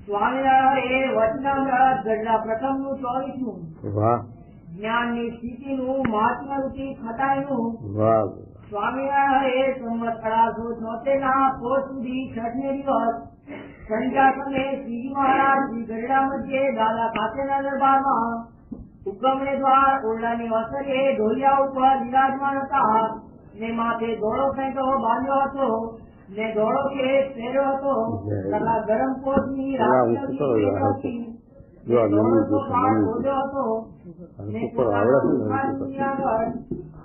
સ્વામિનારાયણ વચનામૃત ગઢડા પ્રથમનું 24મું. વાહ. જ્ઞાનની સ્થિતિનું મહાત્મરૂપી ખટાઈનું. વાહ. સ્વામિનારાયણ સંવત 1876 પોષ સુધી 6મે દિવસ સંધ્યા સમયે શ્રીજી મહારાજ શ્રી ગઢડા મધ્યે દાદા ખાતેના દરબારમાં ઉગમણે દ્વાર ઓરડાની અસરે ઢોલિયા ઉપર બિરાજમાન હતા ને માથે ધોળો ફેંટો બાંધ્યો હતો ને ધોળો કેસ પહેર્યો હતો તથા ગરમ કોટની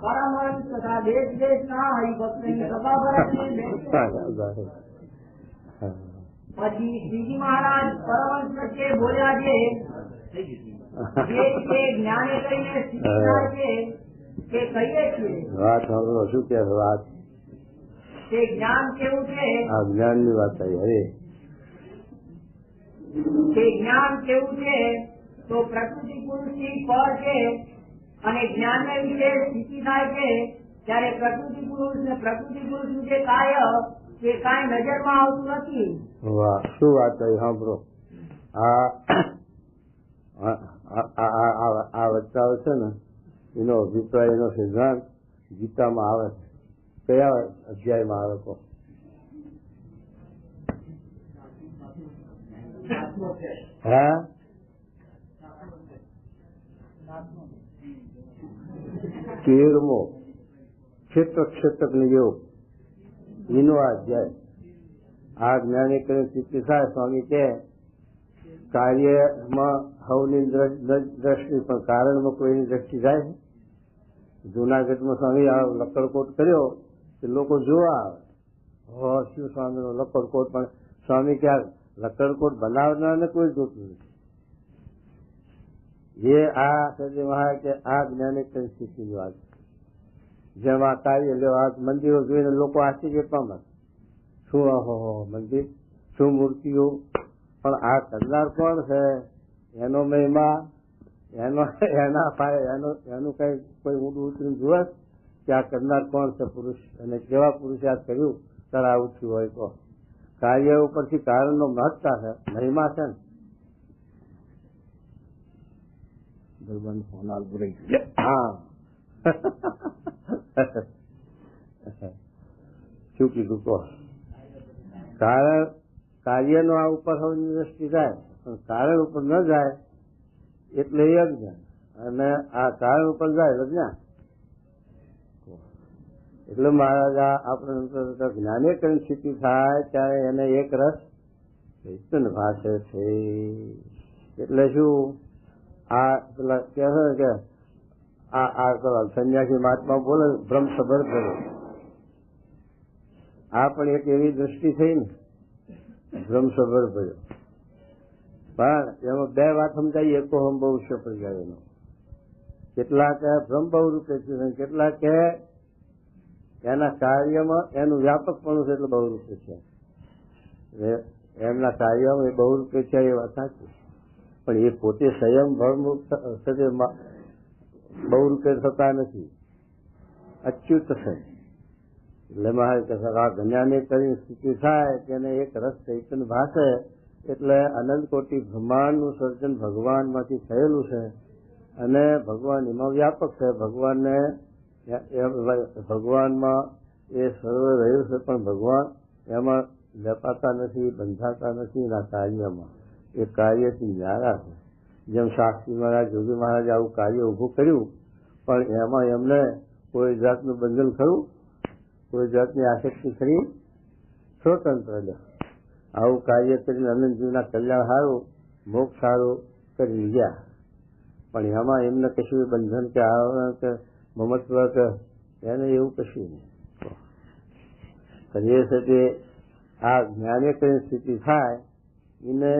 પરમહંસ તથા દેશ દેશના હરિભક્તની સભા ભરાઈને પછી શ્રીજી મહારાજ પરમહંસ પ્રત્યે બોલ્યા છે જ્ઞાને કરીને સ્થિતિ થાય છે તે કહીએ છીએ. વાત સાંભળો, શું કે વાત? તે જ્ઞાન કેવું છે? આ જ્ઞાન ની વાત આવી. અરે તે જ્ઞાન કેવું છે તો પ્રકૃતિ પુરુષ ની ફળ છે અને જ્ઞાન ને વિશે સ્થિતિ થાય છે ત્યારે પ્રકૃતિ પુરુષ નું જે કાર્ય તે કાંઈ નજરમાં આવતું નથી. વાહ, શું વાત આવી સાંભળો. આ વચ્ચાઓ છે ને એનો અભિપ્રાય, એનો સિદ્ધાંત ગીતામાં આવે છે. કયા અધ્યાયમાં આવે તો? હા, 13મો ક્ષેત્રક યોગ એનો આ અધ્યાય. આ જ્ઞાની કરીને સ્થિતિ થાય. સ્વામી કે કાર્યમાં હવની દ્રષ્ટિ પણ કારણમાં કોઈની દ્રષ્ટિ જાય છે. જુનાગઢમાં સ્વામી આ લકડકોટ કર્યો કે લોકો જોવા આવે, શું સ્વામીનો લકડકોટ, પણ સ્વામી ક્યાં લકડકોટ બનાવનારને કોઈ જોતું નથી. એ આ સદે મહારાજ કે આ જ્ઞાનિક સ્થિતિની વાત. જેમ આ કાર્ય લેવા મંદિરો જોઈને લોકો આશ્ચર્ય પામે, શું મંદિર, શું મૂર્તિઓ, પણ આ કરનાર કોણ છે? એનો મહિમા, એનું કઈ કોઈ ઊંડું ઉતરીને જુએ કે આ કરનાર કોણ છે પુરુષ, અને કેવા પુરુષાર્થ કર્યું ત્યારે આવું થયું હોય તો. કાર્ય ઉપરથી કારણનો મહત્તા છે, મહિમા છે ને. હા, શું કીધું કહો? કાર્યનો આ ઉપર સૌની દ્રષ્ટિ જાય પણ કારણ ઉપર ન જાય એટલે યજ્ઞ, અને આ કારણ ઉપર જાય એટલે જ્ઞાન. એટલે મહારાજ આપણે જ્ઞાને કરીને સ્થિતિ થાય ત્યારે એને એક રસ ચૈતન્ય ભાષે છે. એટલે શું આ પેલા કહે છે કે આ સંન્યાસી મહાત્મા બોલે ભ્રમ સબર કર્યો. આ પણ એક એવી દ્રષ્ટિ થઈ ને, ભ્રમ સબર ભર્યો. પણ એમાં બે વાત સમજાય, એકો હમ બહુ સફળ જાય એનો. કેટલાક ભ્રમ બહુ રૂપે છે, કેટલાક એના કાર્યમાં એનું વ્યાપકપણું છે એટલે બહુ રૂપે છે. એમના કાર્યમાં એ બહુ રૂપે છે એ વાત સાચી, પણ એ પોતે સંયમ ભરમુક્ત બહુ રૂપે થતા નથી, અચ્યુત છે. એટલે મહારાજ આ જ્ઞાને કરીને સ્થિતિ થાય તેને એક રસ ચૈતન્ય ભાષે. એટલે અનંત કોટી બ્રહ્માંડનું સર્જન ભગવાનમાંથી થયેલું છે અને ભગવાન એમાં વ્યાપક છે. ભગવાનમાં એ સર્વ રહ્યું છે, પણ ભગવાન એમાં લપાતા નથી, બંધાતા નથી. એના કાર્યમાં એ કાર્યથી ન્યારા છે. જેમ શાસ્ત્રી મહારાજ, જોગી મહારાજ આવું કાર્ય ઊભું કર્યું, પણ એમાં એમને કોઈ જાતનું બંધન ખરું? કોઈ જાતની આસક્તિ ખરી? સ્વતંત્ર આવું કાર્ય કરીને અનંતજીવના કલ્યાણ સારું, મોક્ષ સારું કરી ગયા. પણ એમાં એમને કશું બંધન કે આવરણ કે મમત્વ કે એને એવું કશું નહીં. કરીએ છે કે આ જ્ઞાને કરીને સ્થિતિ થાય એને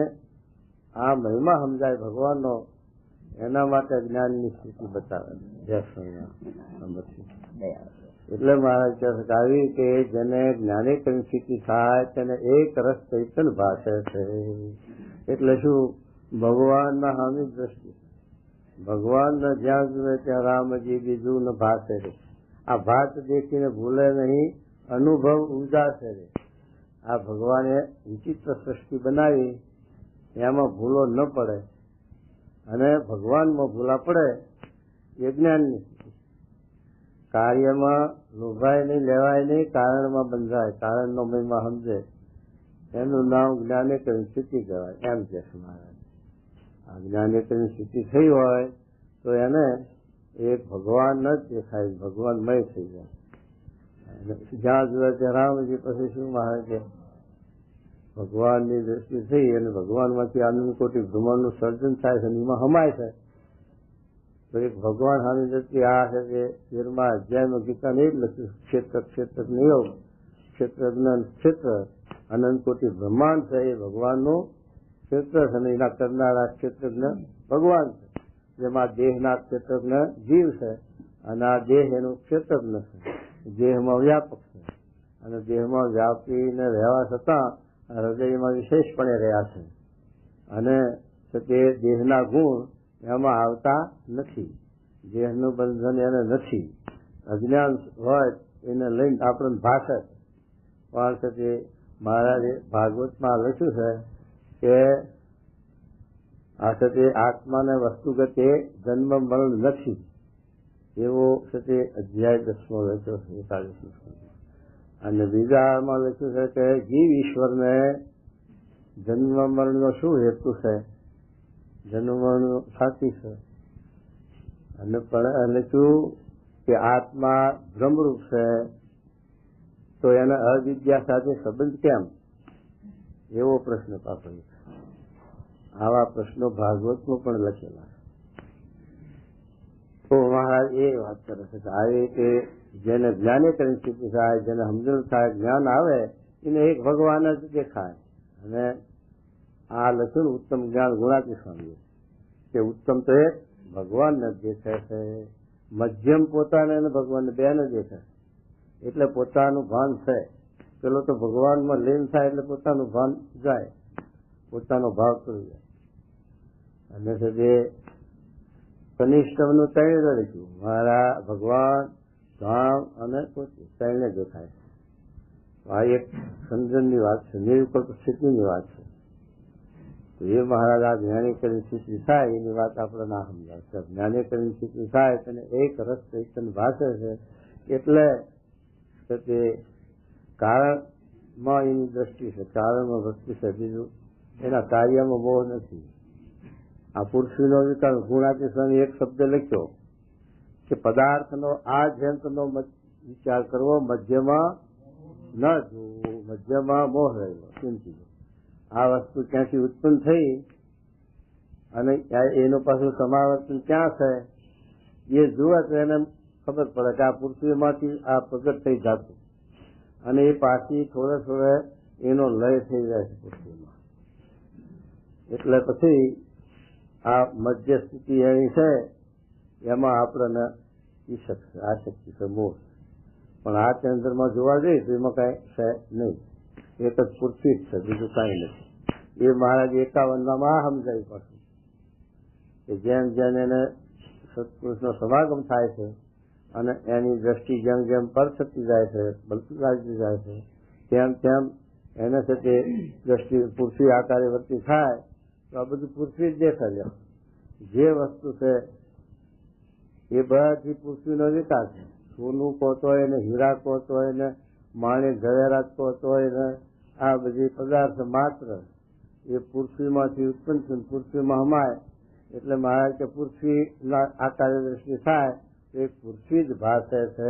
આ મહિમા સમજાય ભગવાનનો, એના માટે જ્ઞાનની સ્થિતિ બતાવે. એટલે મહારાજ કહે આવી કે જેને જ્ઞાને કરીને સ્થિતિ થાય તેને એક રસ ચૈતન્ય ભાષે છે. એટલે શું? ભગવાનના હામી દ્રષ્ટિ, ભગવાનને જ્યાં જુએ ત્યાં રામજી બીજું ને ભાષે રે. આ ભાત દેખીને ભૂલે નહીં, અનુભવ ઉજાસે રે. આ ભગવાને વિચિત્ર સૃષ્ટિ બનાવી એમાં ભૂલો ન પડે અને ભગવાનમાં ભૂલા પડે એ જ્ઞાનની સ્થિતિ. કાર્યમાં લોભાય નહીં, લેવાય નહીં, કારણમાં બંધાય, કારણનો મહિમા સમજે, એનું નામ જ્ઞાનેકરની સ્થિતિ કહેવાય એમ કે છે મહારાજ. આ જ્ઞાનેકરની સ્થિતિ થઈ હોય તો એને એક ભગવાન જ દેખાય, ભગવાનમય થઈ જાય. જ્યાં જોયે ત્યાં રામજી, પછી શું મહારાજે ભગવાનની દ્રષ્ટિ થઈ અને ભગવાનમાંથી આનંદ કોટી બ્રહ્માંડનું સર્જન થાય છે, એમાં હમાય છે. તો એક ભગવાન સામે દ્રષ્ટિ આ છે કે 13મા અધ્યાયમાં ગીતાને એ જ લખ્યું, ક્ષેત્ર નિયોગ, ક્ષેત્ર જ્ઞાન ક્ષેત્ર, અનંત કોટી બ્રહ્માંડ છે એ ભગવાનનું ક્ષેત્ર છે, અને એના કરનારા ક્ષેત્રજ્ઞ ભગવાન છે. જેમાં દેહના ક્ષેત્રજ્ઞ જીવ છે અને આ દેહ એનું ક્ષેત્રજ્ઞ છે. દેહમાં વ્યાપક છે અને દેહમાં વ્યાપીને રહેવા છતાં હૃદયમાં વિશેષપણે રહ્યા છે. અને તે દેહના ગુણ એમાં આવતા નથી, દેહનું બંધન એને નથી. અજ્ઞાન હોય એને લઈને આપણને ભાષે પણ છે તે મહારાજે ભાગવતમાં લખ્યું છે કે આ છે તે આત્માને વસ્તુગત એ જન્મ મરણ નથી, એવો છે તે અધ્યાય 10મો લખ્યો છે 41. અને બીજામાં લખ્યું છે કે જીવ ઈશ્વરને જન્મ મરણનો શું હેતુ છે, જન્મ મરણ સાચી છે. અને પણ લખ્યું કે આત્મા ભ્રમરૂપ છે તો એને અવિદ્યા સાથે સંબંધ કેમ, એવો પ્રશ્ન પાછળ. આવા પ્રશ્નો ભાગવતમાં પણ લખેલા. તો મહારાજ એ વાત કરે છે કે આવી કે જેને જ્ઞાનેકરની સ્થિતિ થાય, જેને સમજણ થાય, જ્ઞાન આવે, એને એક ભગવાન જ દેખાય. અને આ લખ્યું ઉત્તમ જ્ઞાન ગુણાતી સ્વામી કે ઉત્તમ તો એક ભગવાનને જ દેખાય છે, મધ્યમ પોતાને અને ભગવાનને બેને દેખાય. એટલે પોતાનું ભાન છે. પેલો તો ભગવાનમાં લીન થાય એટલે પોતાનું ભાન જાય, પોતાનો ભાવ કરી જાય. અને છે જે કનિષ્ઠનું ત્રણે લખ્યું, મારા ભગવાન, ધામ અને પોતે ત્રણે દેખાય. આ એક સમજણની વાત છે, નિર્વિકલ્પ સ્થિતિની વાત છે. તો એ મહારાજ આ જ્ઞાનેકરની સ્થિતિ થાય એની વાત આપણે ના સમજાવશે. જ્ઞાનેકરની સ્થિતિ થાય તેને એક રસ ચૈતન્ય ભાષે છે. એટલે તે કારણમાં એની દ્રષ્ટિ છે, કારણમાં વસ્તુ છે, બીજું એના કાર્યમાં મોહ નથી. આ પૃથ્વીનો વિકાસ ગુણાતી સ્વામી એક શબ્દ લખ્યો કે પદાર્થનો આ જંતનો વિચાર કરવો, મધ્યમાં ન જોવું, મધ્યમાં મોહ રહેલો. ચિંતી આ વસ્તુ ક્યાંથી ઉત્પન્ન થઈ અને એનું પાછું સમાવર્તન ક્યાં છે એ જુએ તો એને ખબર પડે કે આ પૃથ્વીમાંથી આ પ્રગટ થઈ જતું અને એ પાછી થોડે એનો લય થઈ જાય છે પૃથ્વીમાં. એટલે પછી આ મધ્ય સ્થિતિ એની છે, એમાં આપણને ઈશક છે, આ શક્તિ છે, મોહ. પણ આ ચંદ્રમાં જોવા જઈએ તો એમાં કઈ છે નહીં, એક જ પૃથ્વી જ છે, બીજું કઈ નથી. એ મહારાજ 51માં સમજાયું પાછું કે જેમ જેમ એને સત્પુરુષનો સમાગમ થાય છે અને એની દ્રષ્ટિ જેમ જેમ પર થતી જાય છે, બળતી જાય છે, તેમ તેમ એને સાથે દ્રષ્ટિ પૃથ્વી આકારે વર્તી થાય તો આ બધું પૃથ્વી જ દેખાય. જે વસ્તુ છે એ બધી પૃથ્વીનો વિકાસ છે. સોનું કોતો હોય ને, હીરા કોતો હોય ને, માણેક ઝવેરાત કોતો હોય ને, આ બધી પદાર્થ માત્ર એ પૃથ્વીમાંથી ઉત્પન્ન થઈને પૃથ્વીમાં હમાય. એટલે મહારાજ કે પૃથ્વીના આકારે દ્રષ્ટિ થાય તો એક પૃથ્વી જ ભાષે છે,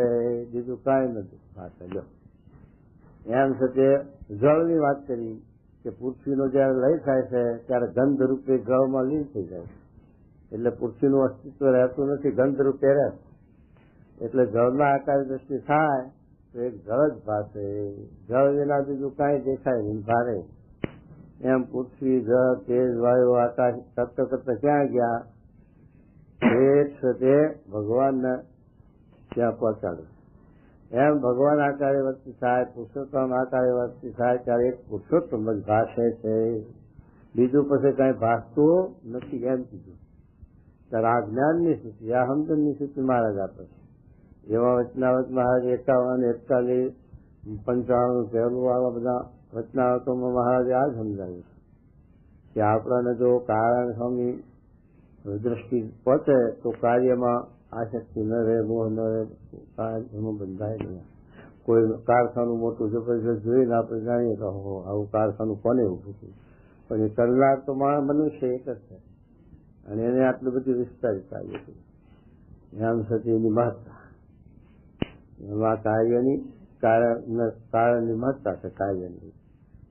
બીજું કાંઈ નથી ભાષે. લો એમ છે તે જળની વાત કરી કે પૃથ્વીનો જયારે લય થાય છે ત્યારે ગંધ રૂપે જળમાં લીન થઈ જાય છે. એટલે પૃથ્વીનું અસ્તિત્વ રહેતું નથી, ગંધ રૂપે રહે. એટલે જળના આકારે દ્રષ્ટિ થાય તો એક જળ જ ભાષે, જળ વિના બીજું કાંઈ દેખાય નહીં, ભારે. એમ પૃથ્વી, જળ, તેજ, વાયુ, આકાશ કરતા કરતા ક્યાં ગયા? તે ભગવાનને ત્યાં પહોંચાડે. એમ ભગવાન આકારે વર્તી થાય, પુરુષોત્તમ આકારે વર્તી થાય ત્યારે એક પુરુષોત્તમ જ ભાષે છે, બીજું પછી કઈ ભાષતું નથી. એમ કીધું ત્યારે આ જ્ઞાનની સ્થિતિ, આ સમજણની સ્થિતિ મહારાજ આપે છે. એવા વચનાવત મહારાજ 51, 41, 95 પહેલું આવા બધા વચનાવતોમાં મહારાજે આ સમજાવ્યું છે કે આપણાને જો કારણ સ્વામી દ્રષ્ટિ પહોંચે તો કાર્યમાં આસક્તિ ન રહે, મોહ ન રહે, એમાં બંધાય નહીં. કોઈ કારખાનું મોટું જબરજસ્ત જોઈને આપણે જાણીએ તો આવું કારખાનું કોને ઉભું થયું, પણ એ કરનાર તો મનુષ્ય એક જ છે અને એને આટલું બધું વિસ્તારિત કાર્ય કર્યું. એમ થતી એની મહત્તા, એમાં કાર્યની કારણની મહત્તા છે કાર્યની.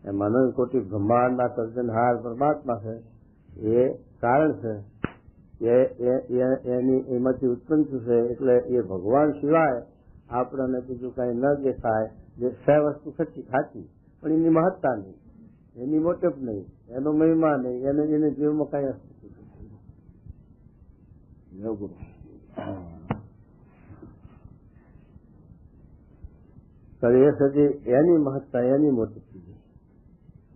એમ અનંત કોટી બ્રહ્માંડના સર્જનહાર પરમાત્મા છે, એ કારણ છે, એમાંથી ઉત્પન્ન થશે. એટલે એ ભગવાન સિવાય આપણને બીજું કઈ ન દેખાય. જે છે વસ્તુ સાચી, પણ એની મહત્તા નહીં, એની મોટપ નહીં, એનો મહિમા નહીં, એને જીવમાં કઈ અસ્તિત્વ એ સજી એની મહત્તા, એની મોટપ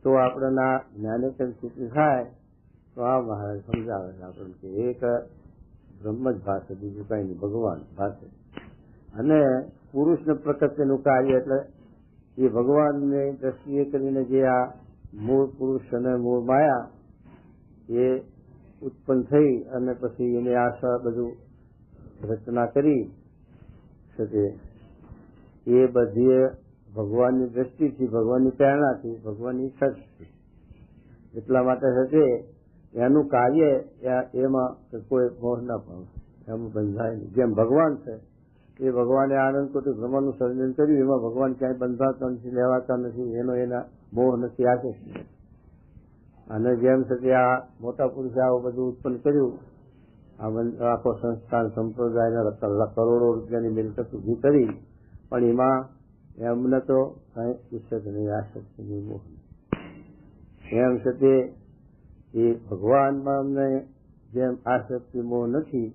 તો આપણને જ્ઞાનેતર સ્થિતિ થાય. તો આ મહારાજ સમજાવે છે આપણને કે એક બ્રહ્મ જ ભાષે, બીજું કઈ નહીં, ભગવાન ભાષે. અને પુરુષને પ્રકૃતિનું કાર્ય એટલે એ ભગવાનની દ્રષ્ટિએ કરીને જે આ મૂળ પુરુષ અને મૂળ માયા એ ઉત્પન્ન થઈ અને પછી એને આશા બધું રચના કરી શકે, એ બધી ભગવાનની દ્રષ્ટિથી, ભગવાનની પ્રેરણાથી, ભગવાનની ઈચ્છાથી. એટલા માટે છે એનું કાર્ય એમાં કોઈ મોહ ના પામે, એમાં બંધાય નહીં. જેમ ભગવાન છે એ ભગવાને આનંદ કોટી બ્રહ્માંડનું સર્જન કર્યું, એમાં ભગવાન ક્યાંય બંધાતા નથી, લેવાતા નથી, એના મોહ નથી, આશે. અને જેમ છે આ મોટા પુરુષે આવું બધું ઉત્પન્ન કર્યું, આખો સંસ્થાન સંપ્રદાયના કરોડો રૂપિયાની મિલકત ઉભી કરી, પણ એમાં એમને તો કઈ ઈચ્છત નહીં, આસક્તિ નહીં, મોહ નહીં. એમ છે તે એ ભગવાનમાં અમને જેમ આસક્તિ મોહ નથી,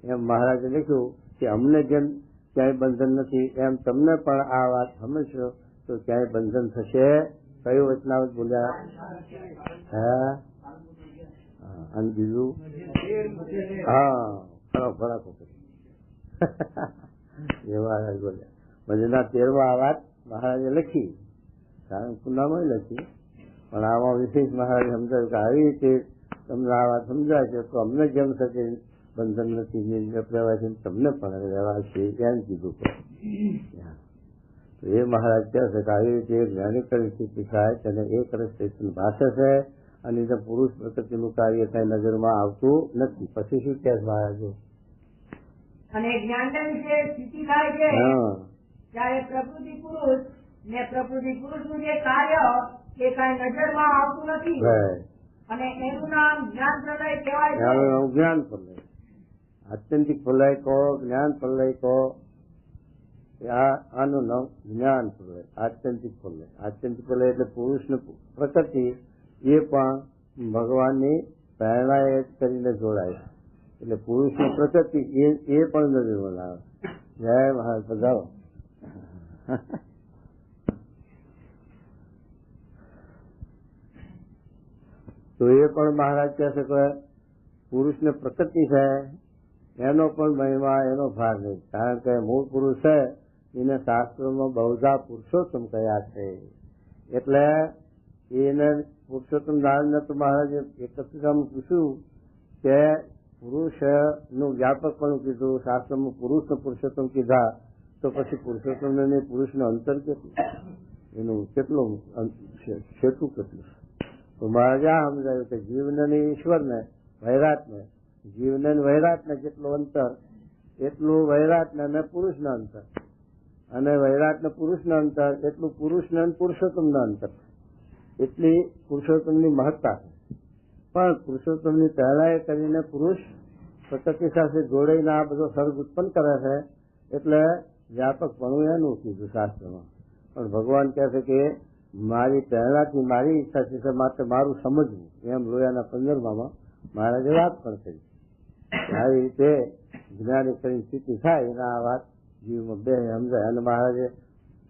એમ મહારાજે લખ્યું કે અમને જેમ ક્યાંય બંધન નથી, એમ તમને પણ આ વાત સમજશો તો ક્યાંય બંધન થશે. કયું વચનાવત બોલ્યા? હા, અને બીજું હા, ફરાકો એવા બોલ્યા. ભજનના 13 વાત મહારાજે લખી, કારણ પુનામાં લખી, પણ આમાં વિશેષ મહારાજે સમજાવ્યું કે આવી રીતે તમને આ વાત સમજાય છે તો અમને જેમ થશે બંધન નથી, રહેવાય છે, તમને પણ રહેવાય છે, એમ કીધું. તો એ મહારાજ કહે છે કે આવી રીતે જ્ઞાની પરિસ્થિતિ થાય તેને એક રસ્તે ભાષે છે અને એને પુરુષ પ્રકૃતિનું કાર્ય કઈ નજરમાં આવતું નથી. પછી શું કહે મહારાજો? અને જ્ઞાન વિશે સ્થિતિ થાય છે ત્યારે પ્રકૃતિ પુરુષ ને પ્રકૃતિ પુરુષનું જે કાર્ય એ કઈ નજરમાં આવતું નથી, અને એનું નામ જ્ઞાન પ્રલય કહેવાય છે. જ્ઞાન પ્રલય, આત્યંતિક પ્રલય કહો, જ્ઞાન પ્રલય કહો, આનું નામ જ્ઞાન પ્રલય, આત્યંતિક પ્રલય. આત્યંતિક પ્રલય એટલે પુરુષની પ્રકૃતિ એ પણ ભગવાનની પ્રેરણા કરીને જોડાય, એટલે પુરુષની પ્રકૃતિ એ પણ નજરમાં આવે. જય મહારાજ, પધારો. તો એ પણ મહારાજ કહે છે કે પુરુષને પ્રકૃતિ છે એનો પણ મહિમા, એનો ભાર નહીં, કારણ કે મૂળ પુરુષ છે એને શાસ્ત્રોમાં બહુધા પુરુષોત્તમ કહ્યા છે. એટલે એને પુરુષોત્તમ નારાયણને તો મહારાજે એકત્રિકામાં પૂછ્યું કે પુરુષનું વ્યાપકપણું કીધું, શાસ્ત્રમાં પુરુષને પુરુષોત્તમ કીધા, તો પછી પુરુષોત્તમ ને પુરુષનું અંતર કેટલું, એનું કેટલું છેટું કેટલું? તો મહારાજે આ સમજાયું કે જીવને ઈશ્વરને વૈરાટને, જીવને વૈરાટને જેટલું અંતર એટલું વૈરાટને અને પુરુષના અંતર, અને વૈરાટને પુરુષના અંતર એટલું પુરુષને અને પુરુષોત્તમના અંતર, એટલી પુરુષોત્તમની મહત્તા છે. પણ પુરુષોત્તમની પહેલા કરીને પુરુષ પ્રકૃતિ સાથે જોડાઈને આ બધો સર્ગ ઉત્પન્ન કરે છે, એટલે વ્યાપકપણું એનું કીધું શાસ્ત્રમાં. પણ ભગવાન કહે છે કે મારી પ્રેરણાથી મારી ઈચ્છા છે માટે મારું સમજવું, એમ લોયાના 15માં મહારાજે વાત પણ કરી. આવી રીતે જ્ઞાની કરી સ્થિતિ થાય એના આ વાત જીવમાં બે સમજાય. અને મહારાજે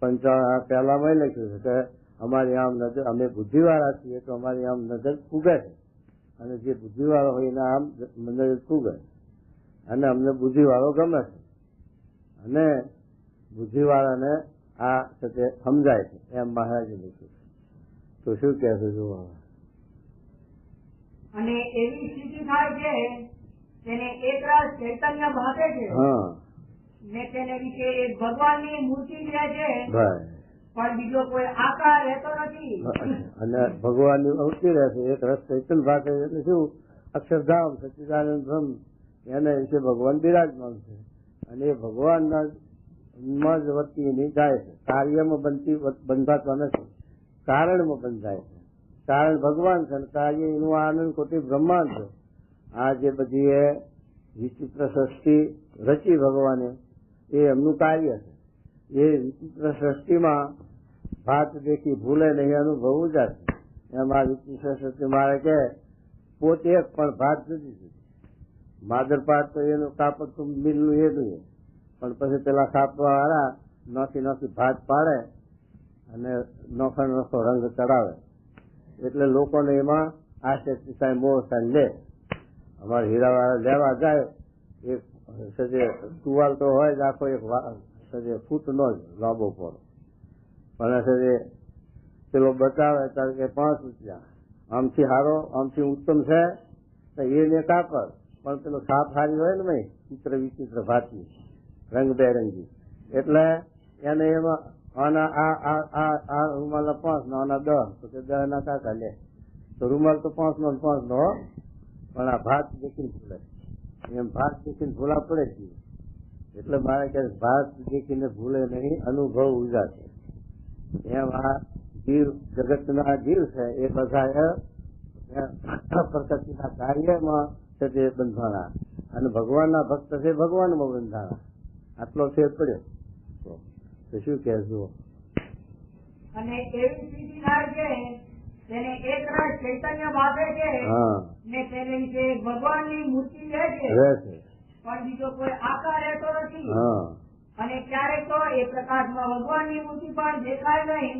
55 પહેલામાં લખ્યું છે કે અમારી આમ નજર, અમે બુદ્ધિવાળા છીએ તો અમારી આમ નજર ફૂગે છે, અને જે બુદ્ધિવાળો હોય એના આમ નજર ફૂગે, અને અમને બુદ્ધિવાળો ગમે છે, અને બુદ્ધિવાળાને આ સાથે સમજાય છે, એમ મહારાજે લખ્યું. તો શું કહેશું? જુઓ, અને એવી સ્થિતિ થાય છે તેને એકરાશ ચૈતન્ય ભાસે છે હા ને તેને વિશે એક ભગવાનની મૂર્તિ રહે છે ભાઈ પણ બીજો કોઈ આકાર રહેતો નથી. અને ભગવાનની મૂર્તિ રહેશે એક રસ ચૈતન્ય ભાષે એટલે શું અક્ષરધામ સચ્ચિદાનંદ બ્રહ્મ એને વિશે ભગવાન બિરાજમાન છે અને એ ભગવાનના માં જ વર્તીની જાય છે. કાર્યમાં બંધાતો નથી, કારણમાં બંધાય છે. કારણ ભગવાન છે અને કાર્ય એનું આનંદ કોટી બ્રહ્માંડ છે. આ જે બધી એ વિચિત્ર સૃષ્ટિ રચી ભગવાને એ એમનું કાર્ય છે. એ વિચિત્ર સૃષ્ટિમાં ભાત દેખી ભૂલે નહીં અનુભવવું જ છે. એમ આ વિચિત્ર સૃષ્ટિ મારે કે પોતે એક પણ ભાત જુદી જુદી. માદર પાત તો એનું કાપડ તો મિલનું એનું પણ પછી પેલા કાપવા વાળા નોખી નોખી ભાત પાડે અને નોખો નોખો રંગ ચડાવે એટલે લોકોને એમાં આશક્તિ થાય મોહ થાય લે. અમારે હીરાવાળા લેવા જાય એક સજે ટુવાલ તો હોય જ આખો એક સજે ફૂટનો જ લાંબો પડો પણ સજે પેલો બતાવે ત્યારે કે 5 રૂપિયા આમથી સારો આમથી ઉત્તમ છે તો એને કાપડ પણ પેલો સાપ સારી હોય ને ભાઈ ચિત્ર વિચિત્ર ભાતી રંગબેરંગી એટલે એને એમાં આના આ રૂમાલ 5 આના 10 તો કે 10 ના કાકા લે તો રૂમાલ તો 5 નો 5 નો પણ આ ભાત દેખીને ભૂલે એમ ભાત દેખીને ભૂલા પડે છે. એટલે મારે કે ભાત દેખીને ભૂલે નહીં અનુભવ ઉજાશે. એમ આ જીવ જગતના જીવ છે એ બધા પ્રકૃતિના કાર્યમાં છે તે બંધાણા અને ભગવાનના ભક્ત છે ભગવાનમાં બંધાણા. આટલો ફેર પડ્યો તો શું કહેજો. અને એવી સ્થિતિ થાય છે તેને એકરાશ ચૈતન્ય ભાસે છે ને તેને વિશે ભગવાનની મૂર્તિ રહે છે પણ બીજો કોઈ આકાર રહેતો નથી. અને ક્યારેક તો એ પ્રકાશમાં ભગવાનની મૂર્તિ પણ દેખાય નહીં,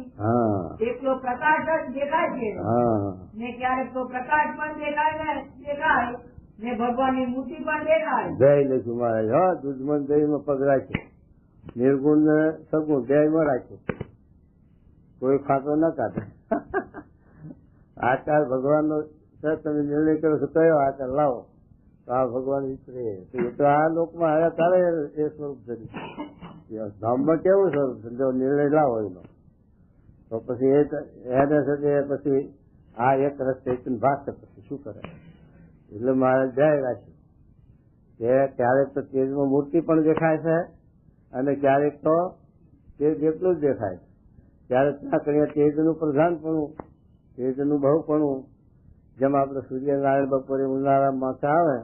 એકલો પ્રકાશ જ દેખાય છે ને ક્યારેક તો પ્રકાશ પણ દેખાય ને ભગવાનની મૂર્તિ પણ દેખાય. જય લખું મહારાજ હા દુશ્મન જયમાં પગ રાખ્યો નિર્ગુણ ને સગુણ જયમાં રાખ્યો કોઈ ખાતો ન કાઢે. આચાર ભગવાનનો તમે નિર્ણય કરો છો કયો આચાર લાવો તો આ ભગવાન વિતરે એ તો આ લોકમાં આવ્યા તારે એ સ્વરૂપ ધરી ધામમાં કેવું સ્વરૂપ જો નિર્ણય લાવો એનો તો પછી એને સાથે પછી આ એક રસ ચૈતન ભાગ પછી શું કરે. એટલે મારે જય રાખ્યું કે ક્યારેક તો તેજમાં મૂર્તિ પણ દેખાય છે અને ક્યારેક તો તેજ જેટલું જ દેખાય છે. ત્યારે ત્યાં કરીએ તેજનું પ્રધાનપણું તેજનું બહુપણું જેમ આપણે સૂર્યનારાયણ બપોરે ઉનાળામાં આવે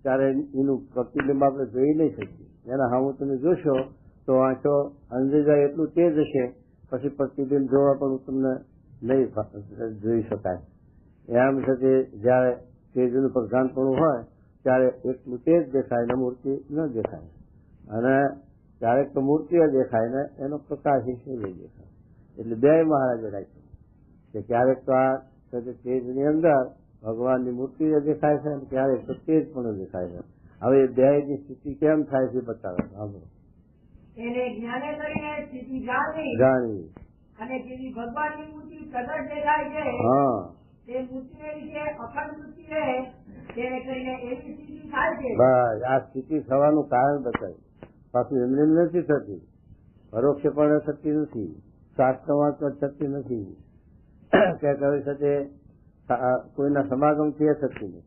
ત્યારે એનું પ્રતિબિંબ આપણે જોઈ નહીં શકીએ. એના હામું તમે જોશો તો આંખો અંદાજ એટલું તેજ હશે પછી પ્રતિબિંબ જોવા પણ તમને નહીં જોઈ શકાય. એમ છે કે જયારે તેજનું પ્રધાનપણું હોય ત્યારે એટલું તેજ દેખાય ને મૂર્તિ ન દેખાય અને ક્યારેક તો મૂર્તિ દેખાય ને એનો પ્રકાશ નહીં દેખાય. એટલે બે મહારાજે રાખ્યું કે ક્યારેક તો આ તેજની અંદર ભગવાનની મૂર્તિ દેખાય છે અને ક્યારેક તો તેજ પણ દેખાય છે. હવે બે ની સ્થિતિ કેમ થાય છે બતાવે સાંભળો. એને જ્ઞાને કરીને સ્થિતિ જાણવી અને જેવી ભગવાનની મૂર્તિ પ્રગટ દેખાય છે તે મૂર્તિને વિશે અખંડ વૃત્તિ રહે તેને કરીને એવી સ્થિતિ થાય છે. બસ આ સ્થિતિ થવાનું કારણ બતાવ્યું. પાછું એમને નથી થતી, પરોક્ષ પણ થતી નથી, શાસ્ત્રમાં પણ થતી નથી કે કવિ સાથે કોઈના સમાગમથી એ થતી નથી.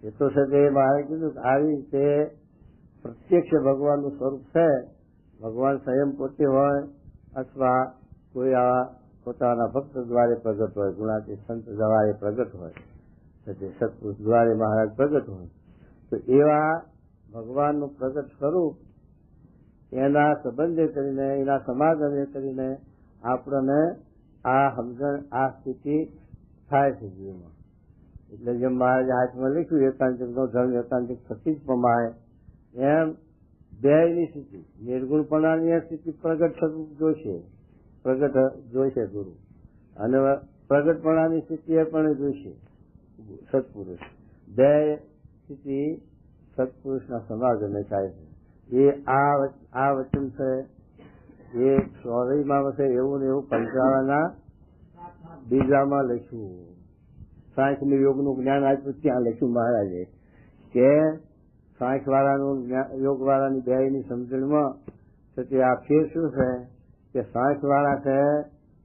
એ તો છે મારે કીધું આવી રીતે પ્રત્યક્ષ ભગવાનનું સ્વરૂપ છે. ભગવાન સ્વયં પોતે હોય અથવા કોઈ આવા પોતાના ભક્ત દ્વારે પ્રગટ હોય, ગુણાતી સંત દ્વારે પ્રગટ હોય, સત્પુરુષ દ્વારે મહારાજ પ્રગટ હોય તો એવા ભગવાનનું પ્રગટ સ્વરૂપ એના સંબંધે કરીને એના સમાગમે કરીને આપણને આ સમજણ આ સ્થિતિ થાય છે જીવનમાં. એટલે જેમ મહારાજે હાથમાં લખ્યું એકાંતિક નો ધર્મ એકાંતિક થતી જ પ્રમાણે એમ બેયની સ્થિતિ નિર્ગુણપણાની સ્થિતિ પ્રગટ જોઈશે ગુરુ અને પ્રગટપણાની સ્થિતિ એ પણ જોઈશે સત્પુરુષ. બે સ્થિતિ સત્પુરુષના સમાગમે થાય છે. એ આ વચન છે એ સોરઈમાં છે એવું ને એવું પંચાળાના બીજામાં લખ્યું. સાંખ્ય યોગનું જ્ઞાન આપ્યું ત્યાં લખ્યું મહારાજે કે સાંખ્યવાળાનું યોગવાળાની બેયની સમજણમાં તે આ ફેર શું છે કે સાંખ્યવાળા છે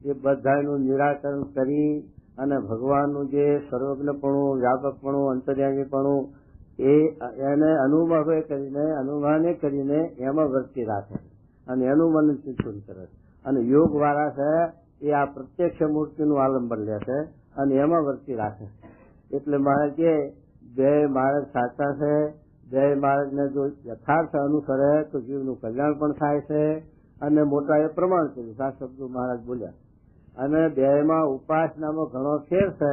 એ બધાનું નિરાકરણ કરી અને ભગવાનનું જે સર્વજ્ઞપણું, વ્યાપકપણું, અંતર્યામીપણું એને અનુમાને કરીને એમાં વર્તી રાખે અને એનું મનન ચિંતન કરે. અને યોગ વાળા છે એ આ પ્રત્યક્ષ મૂર્તિનું આલંબન લે છે અને એમાં વર્તી રાખે. એટલે મારે કે બે માર્ગ સાચા છે, બે માર્ગને જો યથાર્થ અનુસરે તો જીવનું કલ્યાણ પણ થાય છે. અને મોટા એ પ્રમાણ કર્યું, 7 શબ્દો મહારાજ બોલ્યા. અને બેમાં ઉપાસનામાં ઘણો ફેર છે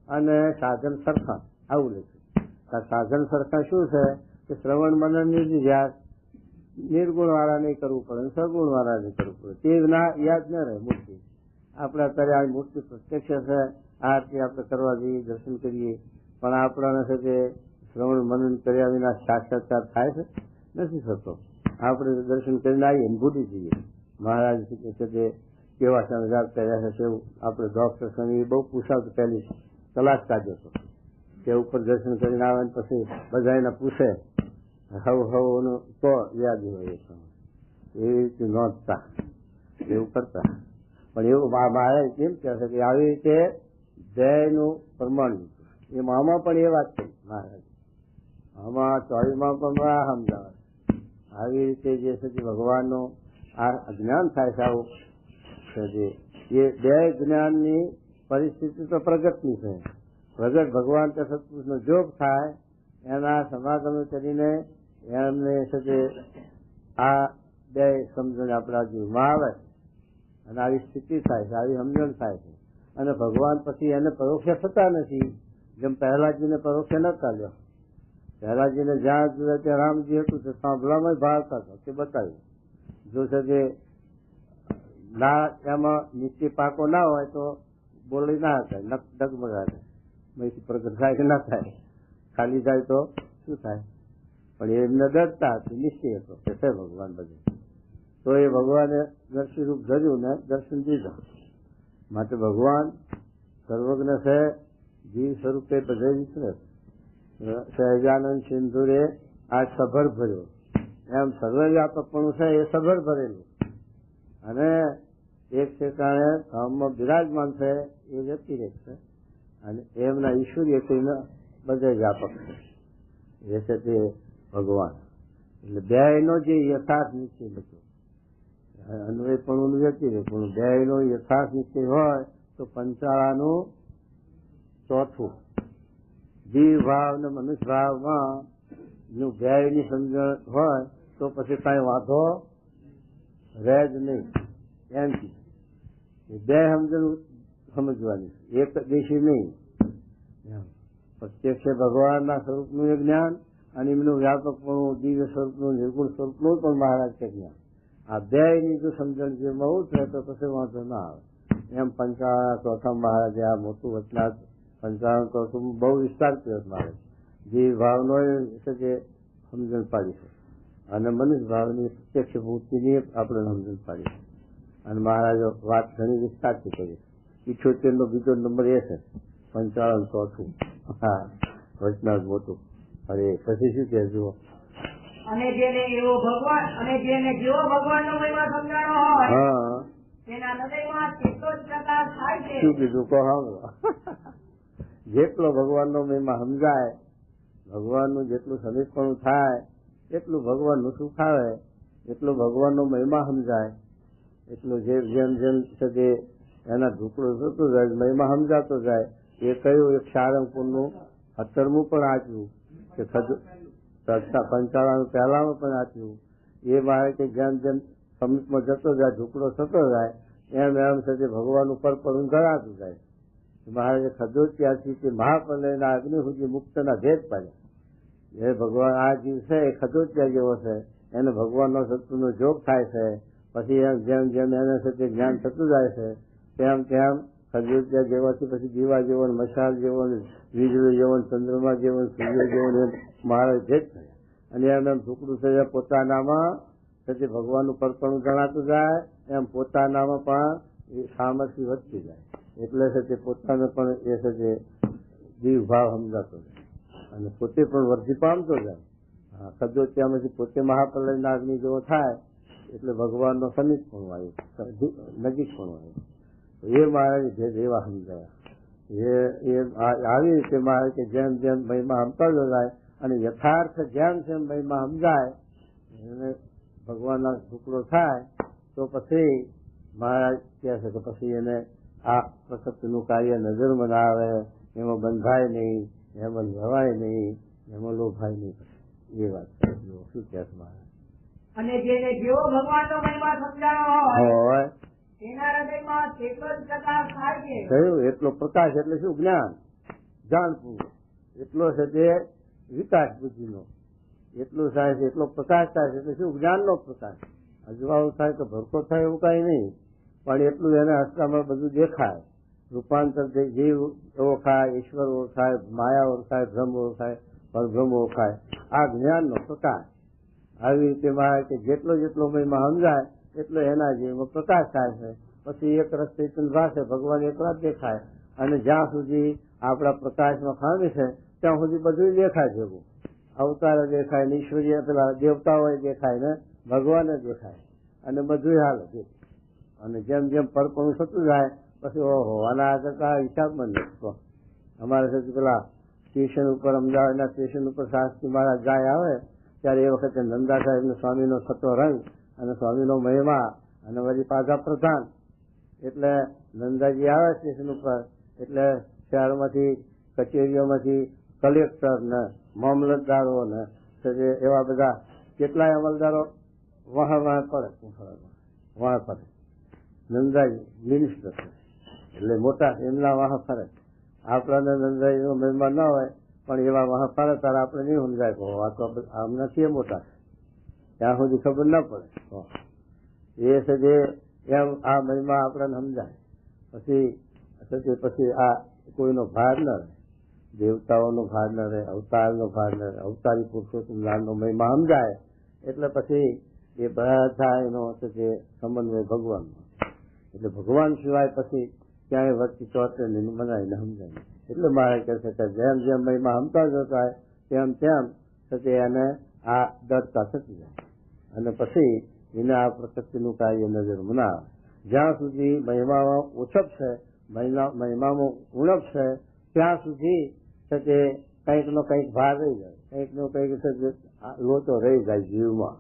અને સાધન સરખા. આવું લખ્યું. સાધન સરખા શું છે કે શ્રવણ મનન નિર્યાસ નિર્ગુણ વાળા નહીં કરવું પડે, સગુણ વાળા નહીં કરવું પડે. તે ના યાદ ન રહે મૂર્તિ. આપણે અત્યારે આ મૂર્તિ પ્રત્યક્ષ છે, આ આરતી આપણે કરવા જઈએ, દર્શન કરીએ, પણ આપણાને છે તે શ્રવણ મનન કર્યા વિના સાક્ષાત્કાર થાય છે? નથી થતો. આપણે દર્શન કરીને આવીએ ને ભૂલી જઈએ. મહારાજ છે તે કેવા શણગાર કર્યા છે એવું આપણે ડોક્ટર સ્વામી બહુ પૂછાવ પહેલી કલાક કાઢ્યો હતો કે ઉપર દર્શન કરીને આવે ને પછી બધા એને પૂછે હવનું તો યાદ હોય એવી રીતે નોંધતા એવું કરતા. પણ એવું મહારાજ કેમ કહે છે કે આવી રીતે જયનું પ્રમાણ લીધું. એમાં આમાં પણ એ વાત કરી મહારાજ, આમાં 24માં પણ આ સમજાવે આવી રીતે જે છે તે ભગવાનનું આ જ્ઞાન થાય છે. આવું એ બે જ્ઞાનની પરિસ્થિતિ તો પ્રગટની છે. પ્રગટ ભગવાન કે સત્પુરુષનો જોગ થાય એના સમાગમ કરીને એમને છે આ બે સમજણ આપણા જીવમાં આવે અને આવી સ્થિતિ થાય છે, આવી સમજણ થાય છે. અને ભગવાન પછી એને પરોક્ષ થતા નથી. જેમ પહેલાજીને પરોક્ષ ન ચાલ્યો. પહેલાજીને જ્યાં જોયે ત્યાં રામજી હતું તે સાંભળવામાં ભાવતા હતા તે બતાવ્યું. જો છે તે ના એમાં નીચે પાકો ના હોય તો બોલી ના થાય, ડગમગાડે, પ્રગટ થાય કે ના થાય, ખાલી જાય તો શું થાય. પણ એમને ડરતા હતી, નિશ્ચય હતો કે છે ભગવાન બધે. તો એ ભગવાને દર્શન રૂપ ધર્યું ને દર્શન દીધા. માટે ભગવાન સર્વજ્ઞ છે, જીવ સ્વરૂપે બધે વિચરે. સહજાનંદ સિંધુરે આ સભર ભર્યો, એમ સર્વવ્યાપકપણું છે એ સભર ભરેલું. અને એક ઠેકાણે ધામમાં બિરાજમાન છે એ વ્યતિરેક છે અને એમના ઈશ્વરીય થઈને બધે વ્યાપક છે. એ છે તે ભગવાન. એટલે બેયનો જે યથાર્થ નિશ્ચય હતો, અન્વયપણું વ્યતિરેક પણ બેયનો યથાર્થ નિશ્ચય હોય તો પંચાળાનું ચોથું જીવ ભાવ ને મનુષ્ય ભાવમાં બેયની સમજણ હોય તો પછી કઈ વાંધો રહે જ નહીં. એમ બે સમજણ સમજવાની, એક દેશી નહીં. પ્રત્યક્ષ ભગવાનના સ્વરૂપનું એ જ્ઞાન અને એમનું વ્યાપકપણું, દિવ્ય સ્વરૂપનું, નિર્ગુણ સ્વરૂપનું પણ મહારાજ કે જ્ઞાન. આ બે ની જો સમજણ જે બહુ છે તો પછી વાંધો ના આવે. એમ પંચાળાના ચોથા મહારાજે આ મોટું વચનાથ પંચાળા ચોથું બહુ વિસ્તાર કર્યો મહારાજ. જીવ ભાવનો છે તે સમજણ પાડી છે અને મનુષ્ય ભાવની પ્રત્યક્ષ મૂર્તિની આપણે સમજણ પાડી છે. અને મહારાજો વાત ઘણી વિસ્તારથી કરી. 78નો બીજો નંબર એ છે, 55 ચોથું. હા, વચનાથ મોટું. અરે પછી શું કે જુઓ. અને જેને એવો ભગવાન અને જેને જેવો ભગવાનનો મહિમા સમજાણો હોય તેના હૃદયમાં તેટલો જ પ્રકાશ થાય છે. શું કીધું કહો સાંભળો. જેટલો ભગવાનનો મહિમા સમજાય, ભગવાનનું જેટલું સમીપણું થાય એટલું ભગવાનનું સુખ આવે, એટલું ભગવાનનો મહિમા સમજાય, એટલું જેમ જેમ છે એના ઢુકડો થતો જાય, મહિમા સમજાતો જાય. એ કયું એક સારંગપુરનું 17મું પણ આપ્યું કે 55નું પહેલામાં પણ આપ્યું. એ મારે કે જેમ જેમ સમીપમાં જતો જાય, ઢુકડો થતો જાય એમ એમ છે ભગવાન ઉપર પણ ધરાતું જાય. મહારાજે ખજો ત્યારથી તે મહાપ્રલયના અગ્નિ સુધી મુક્તના ભેદ પાડ્યા. એ ભગવાન આ જીવ છે એ ખજોત્યા જેવો છે, એને ભગવાનનો સત્વનો જોગ થાય છે. પછી એમ જેમ જેમ એને તે જ્ઞાન થતું જાય છે તેમ તેમ ખજોત્યા જેવાથી પછી દીવા જેવો, મશાલ જેવો, વીજળી જેવો, ચંદ્રમા જેવો, સૂર્ય જેવો મહારાજ ભેદ થયા. અને એમ એમ ટુકડું થયા પોતાનામાં પછી ભગવાનનું પરપણું જણાતું જાય, એમ પોતાનામાં પણ એ સામર્થ્ય વધતી જાય. એટલે છે તે પોતાને પણ એ છે તે જીવ ભાવ સમજાતો જાય અને પોતે પણ વૃદ્ધિ પામતો જાય. ખદ્યોત્યામાંથી પોતે મહાપ્રલય નાગની જેવો થાય એટલે ભગવાનનો સમીપ પણ આવ્યો, નજીક પણ આવ્યો. એ મહારાજ ભેદ એવા સમજાયા. એ આવી રીતે મહારાજ કે જેમ જેમ મહિમા સમજાતો જાય અને યથાર્થ જેમ જેમ મહિમા સમજાય એને ભગવાનના ટુકડો થાય તો પછી મહારાજ કહે છે કે પછી એને આ પ્રકૃતિનું કાર્ય નજરમાં ના આવે, એમાં બંધાય નહીં, એમાં જવાય નહીં, એમાં લોભાય નહીં. એ વાત શું કહે છે મહારાજ? અને જેને જેવો ભગવાનનો મહિમા સમજાયો હોય તેના હૃદયમાં તેટલો જ પ્રકાશ થાય છે. કહ્યું એટલો પ્રકાશ એટલે શું? જ્ઞાન, જાણવું. એટલો છે તે વિકાસ બુદ્ધિનો, એટલું થાય છે એટલો પ્રકાશ થાય છે એટલે શું? જ્ઞાનનો પ્રકાશ. અજવાળું થાય કે ભરતો થાય એવું કઈ નહીં, પણ એટલું એને હસ્તામાં બધું દેખાય. રૂપાંતર જીવ ઓળખાય, ઈશ્વર ઓળખાય, માયા ઓળખાય, બ્રહ્મ ઓળખાય, પરબ્રહ્મ ઓળખાય. આ જ્ઞાનનો પ્રકાશ. આવી રીતે મારે કે જેટલો જેટલો મહિમા સમજાય એટલો એના જીવમાં પ્રકાશ થાય છે. પછી એક રસ ચૈતન્ય ભાષે ભગવાન એકલા જ દેખાય અને જ્યાં સુધી આપણા પ્રકાશમાં ખામી છે ત્યાં સુધી બધું દેખાય ભેગું. અવતાર દેખાય ને ઈશ્વરીય પેલા દેવતાઓ દેખાય ને ભગવાન દેખાય અને બધું હાલે છે. અને જેમ જેમ પરપણું થતું જાય પછી ઓહો આના કરતા હિસાબમાં નથી. અમારે સાથે પેલા સ્ટેશન ઉપર, અમદાવાદના સ્ટેશન ઉપર શાસ્ત્રી મહારાજ જાય આવે ત્યારે એ વખતે નંદા સાહેબ સ્વામીનો થતો રંગ અને સ્વામીનો મહિમા અને વળી પાછા પ્રધાન એટલે નંદાજી આવે સ્ટેશન ઉપર એટલે શહેરમાંથી, કચેરીઓમાંથી કલેક્ટર ને મામલતદારો ને એવા બધા કેટલાય અમલદારો વહાં પડે. નંદાજી મિનિસ્ટર એટલે મોટા એમના વાહ ફરે. આપણાને નંદાજીનો મહેમાન ના હોય પણ એવા વાહ ફરે ત્યારે આપણે નહીં સમજાય કે આ તો આમના છે મોટા, ત્યાં સુધી ખબર ના પડે. એ છે જે એમ આ મહિમા આપણને સમજાય. પછી આ કોઈનો ભાર ન રહે, દેવતાઓનો ભાર ન રહે, અવતારનો ભાર ન રહે. અવતારી પુરુષોત્તમ નામનો મહિમા સમજાય એટલે પછી એ બધા એનો સમન્વય ભગવાનનો. એટલે ભગવાન સિવાય પછી ક્યાંય વચ્ચે ચોટે બનાવીને સમજાય. એટલે મારે કહે છે કે જેમ જેમ મહિમા સમતા જતા તેમ તેમ એને આ દરતા થતી જાય અને પછી એને આ પ્રકૃતિનું કાર્ય નજરમાં ના આવે. જ્યાં સુધી મહિમામાં ઓછપ છે, મહિમામાં ઉણપ છે ત્યાં સુધી તે કંઈક નો કંઈક ભાર રહી જાય, કંઈક નો કંઈક લોચો રહી જાય જીવમાં.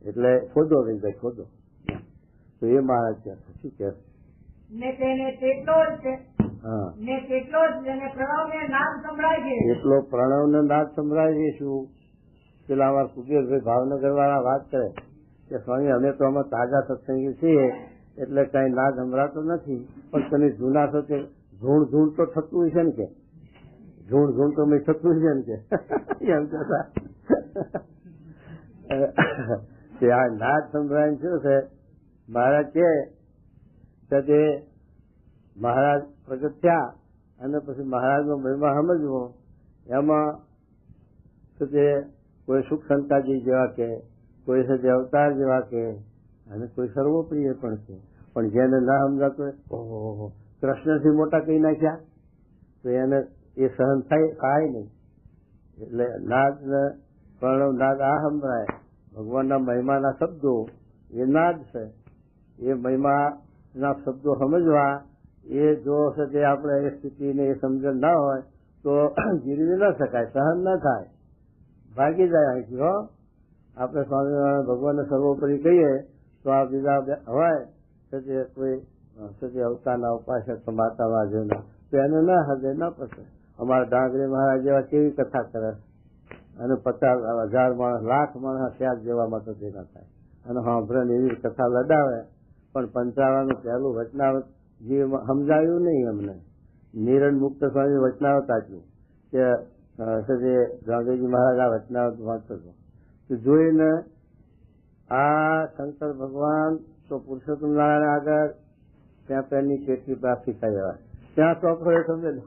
એટલે ખોદો રહી જાય, ખોદો. તો એ મહારાજ કહે શું કહે એટલો પ્રણવને નાદ સંભળાય છે. શું પેલા અમારા કુબેરભાઈ ભાવનગર વાળા વાત કરે કે સ્વામી અમે તો અમે તાજા સત્સંગી છીએ એટલે કઈ નાદ સંભળાતો નથી, પણ તમે જૂના છો તે ઝૂણ ઝૂણ તો થતું છે ને કે ઝૂણ ઝૂણ તો મેં થતું છે ને કે એમ કહેતા આ નાદ સંભળાય શું છે? મહારાજ કે મહારાજ પ્રગટ થયા અને પછી મહારાજનો મહિમા સમજવો એમાં કોઈ સુખ સંતાજી જેવા કે કોઈ છે અવતાર જેવા કે અને કોઈ સર્વોપ્રિય પણ છે. પણ જેને ના સમજાતો ઓહો કૃષ્ણથી મોટા કહી નાખ્યા તો એને એ સહન થાય નહીં. એટલે નાદ પ્રણવ નાદ આ સંભળાય. ભગવાનના મહિમાના શબ્દો એ નાદ છે. એ મહિમાના શબ્દો સમજવા એ જો છે આપણે એ સ્થિતિને એ સમજણ ના હોય તો જીરવી ન શકાય, સહન ન થાય, ભાગી જાય અહીંથી. આપણે સ્વામિનારાયણ ભગવાનને સર્વોપરી કહીએ તો આ બીજા હોય કોઈ અવતારના ઉપાસક માતામાં જોઈને તો એને ના હદે ના પસે. અમારા ડાંગરી મહારાજ જેવા કેવી કથા કરે અને 50,000 માણસ, લાખ માણસ ત્યાગ જેવામાં તો ભેગા થાય અને સાંભળે એવી કથા લડાવે. પણ 55નું પહેલું વચનાવત જે સમજાયું નહીં અમને. નિરણ મુક્ત સ્વામી વચનાવત આપ્યું કે ગાંધીજી મહારાજ આ વચનાવત વાંચતો હતો તો જોઈને આ શંકર ભગવાન તો પુરુષોત્તમ નારાયણ આગળ ત્યાં પેનની કેટલી પ્રાપ્તિ થઈ હોય ત્યાં ચોપડો એ સમજેલો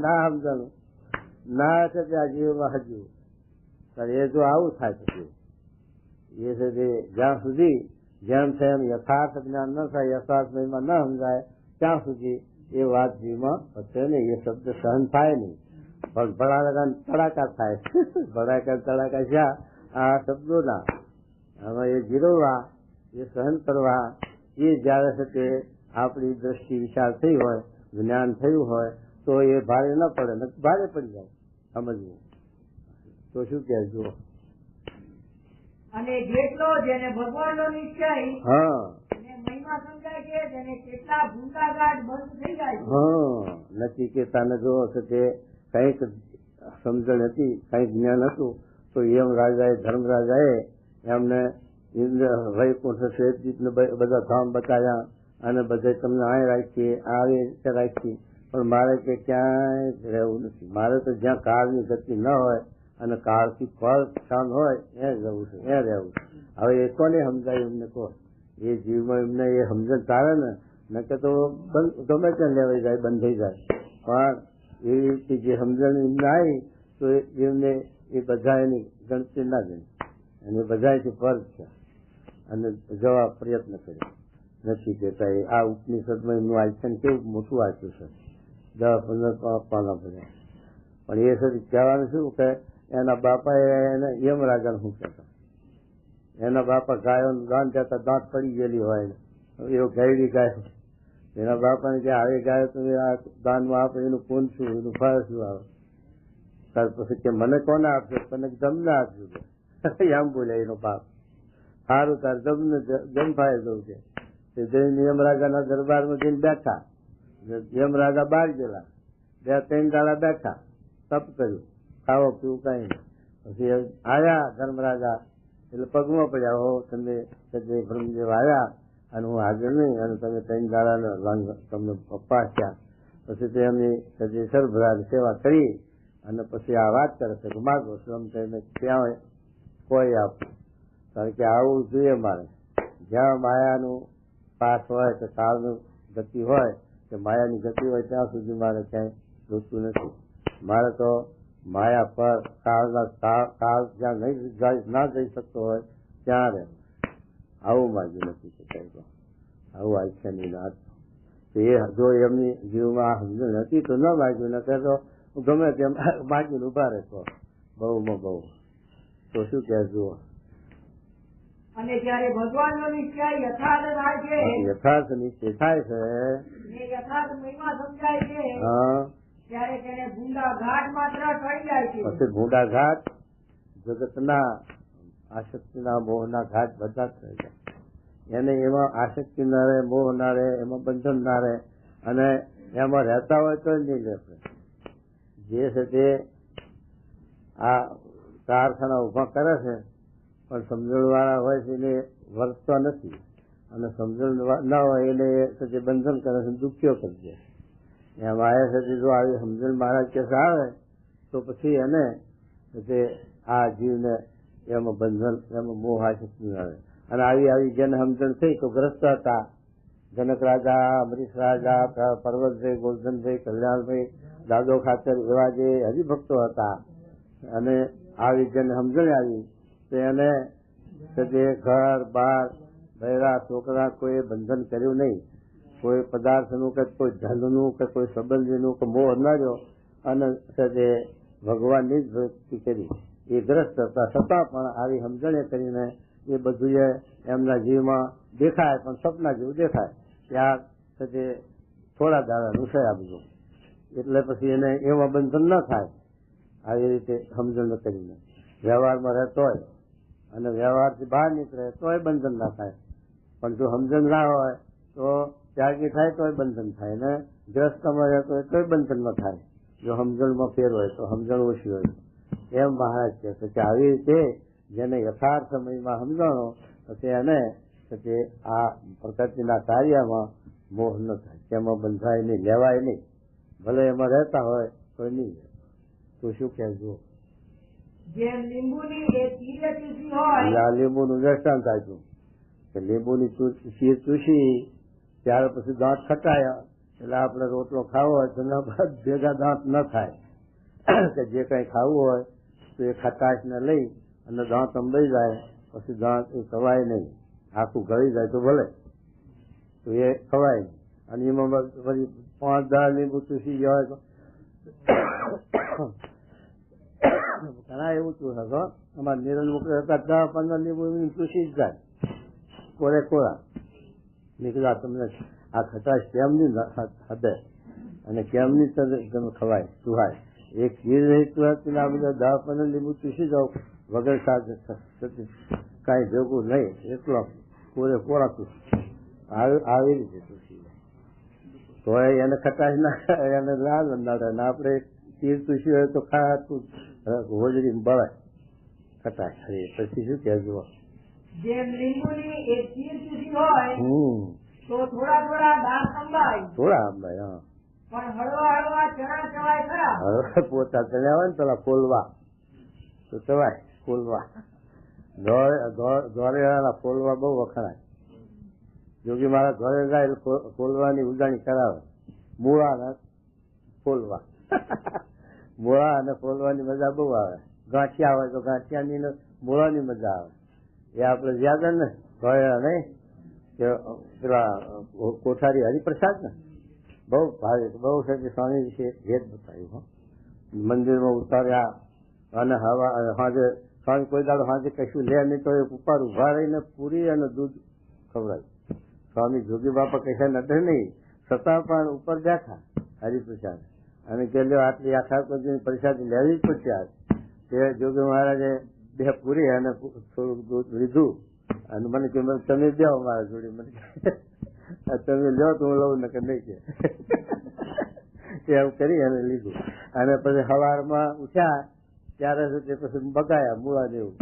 ના સમજાણું ના છે ત્યાં જીવમાં હજુ એ જો આવું થાય પછી એ છે જ્યાં સુધી જેમ તેમ યથાર્થ જ્ઞાન ન થાય, યથાર્થ મહિમા ન સમજાય ત્યાં સુધી એ વાત જીવમાં વધશે નહીં, એ શબ્દ સહન થાય નહીં. ભડાકા તડાકા થાય. ભડાકા તડાકા છે આ શબ્દોના. હવે એ જીરવવા, એ સહન કરવા, એ જયારે છે તે આપણી દ્રષ્ટિ વિશાળ થઈ હોય, જ્ઞાન થયું હોય તો એ ભારે ન પડે, ને ભારે પડી જાય સમજવું. તો શું કે જુઓ. અને જેટલો જેને ભગવાનનો નિશ્ચય હા મહિમા સમજાય છે તેને કેટલા ભૂંડાઘાટ બંધ થઈ જાય છે. નચિકેતાને જો છે તે કઈક સમજણ હતી, કઈક જ્ઞાન હતું, તો એમ રાજાએ ધર્મરાજાએ એમને વૈકુંઠ શ્વેતદીપને બધા ધામ બતાવ્યા અને બધા તમને અહીં રાખીએ, આવી રીતે રાખીએ, પણ મારે કે ક્યાંય રહેવું નથી. મારે તો જ્યાં કાળની ગતિ ન હોય અને કાળથી ફળ ક્ષણ હોય એ રહેવું છે, એ રહેવું છે. હવે એ કોને સમજાય એમને કહો. એ જીવમાં એમને એ સમજણ ચાલે ને કે તો ગમે ત્યાં લેવાઈ જાય, બંધ થઈ જાય. પણ એવી રીતે જે સમજણ એમને આવી તો એમને એ બધા એની ગણતરી ના ગણી અને બધાથી ફર્જ છે અને જવા પ્રયત્ન કર્યો. નથી કહેતા આ ઉપનિષદમાં એમનું વાંચન કેવું મોટું વાંચ્યું છે, 10-15 પાના ભર્યા. પણ એ સુધી કહેવાનું શું કે એના બાપાએ એને યમરાજાને શું કહેતા, એના બાપા ગાયોનું દાન દેતા, દાંત પડી ગયેલી હોય એવો ગાયડી ગાયો. એના બાપાને કે આવી ગાયો તમે આ દાનમાં આપો, એનું પૂન શું, એનું ફળ શું આવે. ત્યાર પછી કે મને કોને આપજો, તને તમને આપજો એમ બોલે એનો બાપ. સારું તાર જમ ફાય દઉં છે. યમરાજાના દરબારમાં જઈને બેઠા. યમરાજા બહાર ગયેલા, 2-3 દાડા બેઠા, તપ કર્યું, ખાવા પીવું કઈ નહીં. પછી આવ્યા ધર્મરાજા એટલે પગમાં પડ્યા, હો તમે બ્રહ્મદેવ આવ્યા અને હું હાજર નહીં અને તમે 3 દાડા તમને અપાસ્યા. પછી તેમની સર્વભરાની સેવા કરી અને પછી આ વાત કરે છે કે માગો શ્રમ થઈને ક્યાં કોઈ આપવું. કારણ કે આવું જોઈએ મારે. જ્યાં માયાનું પાસ હોય કે કાળનું ગતિ હોય કે માયાની ગતિ હોય ત્યાં સુધી મારે ક્યાંય જોતું નથી. મારે તો માયા પર કાળ જ્યાં ના જઈ શકતો હોય ત્યાં રહે. આવું માગ્યું નથી શકાય. આવું આખ્યાની નાથ. એ જો એમની જીવમાં સમજણ હતી તો ન માગ્યું, ન તો ગમે તેમ માગીને ઉભા રહેતો બહુમાં બહુ. તો શું કે જુઓ. અને જયારે ભગવાનનો નિશ્ચય યથાર્થ થાય છે, યથાર્થ નિશ્ચય થાય છે, યથાર્થ મહિમા સમજાય છે, ત્યારે તેને ભૂંડાઘાટ માત્ર થઈ જાય છે. પછી ભૂંડાઘાટ જગતના આસક્તિના મોહના ઘાટ બધા થઈ જાય. એને એમાં આસક્તિ ના રહે, મોહ ના રહે, એમાં બંધન ના રહે અને એમાં રહેતા હોય તો નહીં રહેશે. જે છે તે આ કારખાના ઉભા કરે છે પણ સમજણ વાળા હોય છે એને વર્તતા નથી અને સમજણ ના હોય એને બંધન કરે છે, દુખ્યો કરી દે. એમ આવ્યા છે જો આવી સમજણ મહારાજ કેસે આવે તો પછી એને આ જીવને એમાં બંધન, એમાં મોહ આસક્તિ ના રહે. અને આવી જેને સમજણ થઈ તો ગ્રસ્ત હતા જનક રાજા, અમરીશ રાજા, પર્વતભાઈ, ગોરધનભાઈ, કલ્યાણભાઈ, દાદો ખાતર એવા જે હરિભક્તો હતા અને આવી જેને સમજણ આવી તો એને ઘર બાર બૈરા છોકરા કોઈ બંધન કર્યું નહીં. કોઈ પદાર્થનું કે કોઈ ધનનું કે કોઈ સંબંધીનું કે મોહ ન રહ્યો અને ભગવાનની જ ભક્તિ કરી. એ ગ્રસ્ત હતા છતાં પણ આવી સમજણે કરીને એ બધું એમના જીવમાં દેખાય પણ સપના જેવું દેખાય. ત્યાં થોડા દાડાનું છે આ બધું. એટલે પછી એને એમાં બંધન ન થાય. આવી રીતે સમજણ કરીને વ્યવહારમાં રહેતો હોય અને વ્યવહારથી બહાર નીકળે તોય બંધન ના થાય. પણ જો સમજણ ના હોય તો ત્યાગી થાય તોય બંધન થાય ને ગ્રસ્તમાં રહેતો હોય તોય બંધન ન થાય. જો સમજણમાં ફેર હોય તો સમજણ ઓછી હોય. એમ મહારાજ કહે છે કે આવી રીતે જેને યથાર્થ સમયમાં સમજાણો પછી એને આ પ્રકૃતિના કાર્યમાં મોહ ન થાય, તેમાં બંધાય નહીં, લેવાય નહીં. ભલે એમાં રહેતા હોય તો નહીં. તો શું કહેજો. જેમ લીંબુની એ ચીરે ચૂસી હોય, આ લીંબુનું દ્રષ્ટાંત આપ્યું કે લીંબુની ચીર ચૂસી ત્યાર પછી દાંત ખટાયા એટલે આપણે રોટલો ખાવો હોય તો ભેગા દાંત ન થાય. કે જે કઈ ખાવું હોય તો એ ખટાશને લઈ અને દાંત અંબાઈ જાય પછી દાંત એ ખવાય નહીં. આખું ગળી જાય તો ભલે, તો એ ખવાય નહીં. અને એમાં ફરી 5-10 લીંબુ ચૂસી ગયા હોય તો ઘણા એવું થયું હતો અમારા નિરંજ મોકલે હતા 10-15 લીંબુ ચૂસી જ જાય કોરે કોરા. મેં કીધું તમને આ ખટાશ કેમની હદે અને કેમની તમે ખવાય સુહાય એક ખીર રહી તું આ બધા 10-15 લીંબુ ચૂસી જાઓ વગર કાંઈ ભેગું નહીં એટલો કોરે કોરા તું આવી રીતે ચૂસી તો એને ખટાશ ના એને લાલ અંદાડે ને આપણે ખીર ચૂસી હોય તો ખાતું હોજરી બળે ખટાશ પછી શું કહેજો જેમ લીંબુની એક ખીર ચૂસી હોય તો થોડા દાંત અંબાય હા પણ હળવા ચણા ચવાય ખરા. હવે પોતા ચણ્યા હોય ને પેલા ફોલવા તો ચવાય ફોલવા ધોરેવાળા ફોલવા બહુ વખણાય. જોગી મારા ઘરે જાય ફોલવાની ઉજાણી કરાવે. મૂળા ને ફોલવા મૂળા અને ફોલવાની મજા બહુ આવે. ગાંઠિયા હોય તો ગાંઠિયાની ને મૂળાની મજા આવે. એ આપણે યાદ ને ઘરે નહીં કે પેલા કોઠારી હરિપ્રસાદ ને બહુ ભારે બહુ છે સ્વામી વિશે ભેદ બતાવ્યું. મંદિરમાં ઉતાર્યા અને હવા સાંજે સ્વામી કોઈ દાડો સાંજે કશું લે નહીં તો એ ઉપર ઉભા રહીને પૂરી અને દૂધ ખવડાવ્યું. સ્વામી જોગી બાપા કશા નડે નહીં છતાં પણ ઉપર બેઠા હરિપ્રસાદ અને કે લ્યો આટલી આખા કોઈ પ્રસાદી લેવી જ પડશે. તે જોગી મહારાજે 2 પૂરી અને થોડુંક દૂધ લીધું અને મને કે તમે દેવો મારા જોડે. મને તમે લો તો હું લઉં ને કે નહીં કે એમ કરી અને લીધું. અને પછી સવારમાં ઉઠ્યા ત્યારે તે પછી બગાયા મૂળા જેવું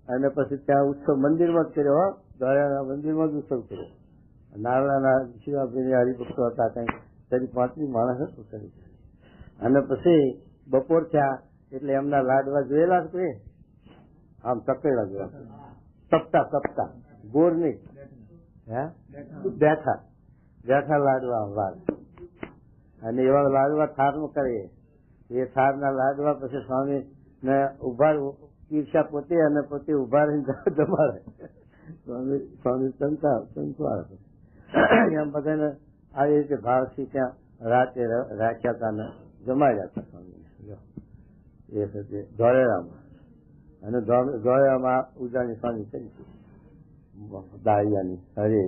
અને પછી ત્યાં ઉત્સવ મંદિરમાં જ કર્યો. દ્વારકાના મંદિરમાં જ ઉત્સવ કર્યો. નારળાના શિવાભાઈ હરિભક્તો હતા કંઈક 35 માણસ હતું કરી. અને પછી બપોર થયા એટલે એમના લાડવા જોયેલા કે આમ તકેલા જોયા તપતા ગોર નહીં હે બેઠા લાડવા વાળ અને એવા લાડવા થારમાં કરીએ. એ થારના લાડવા પછી સ્વામી ને ઉભા ઈર્ષા પોતે અને પોતે ઉભા રહીને જમાડે. સ્વામી સંતવાળ એમ બધાને આવી રીતે ભાવથી ત્યાં રાતે રાખ્યા હતા ને જમાડ્યા હતા સ્વામીને. એ સાથે ધોળેરામાં અને ધોળેરામાં ઉજાણી સ્વામી કરી દાળિયાની હરે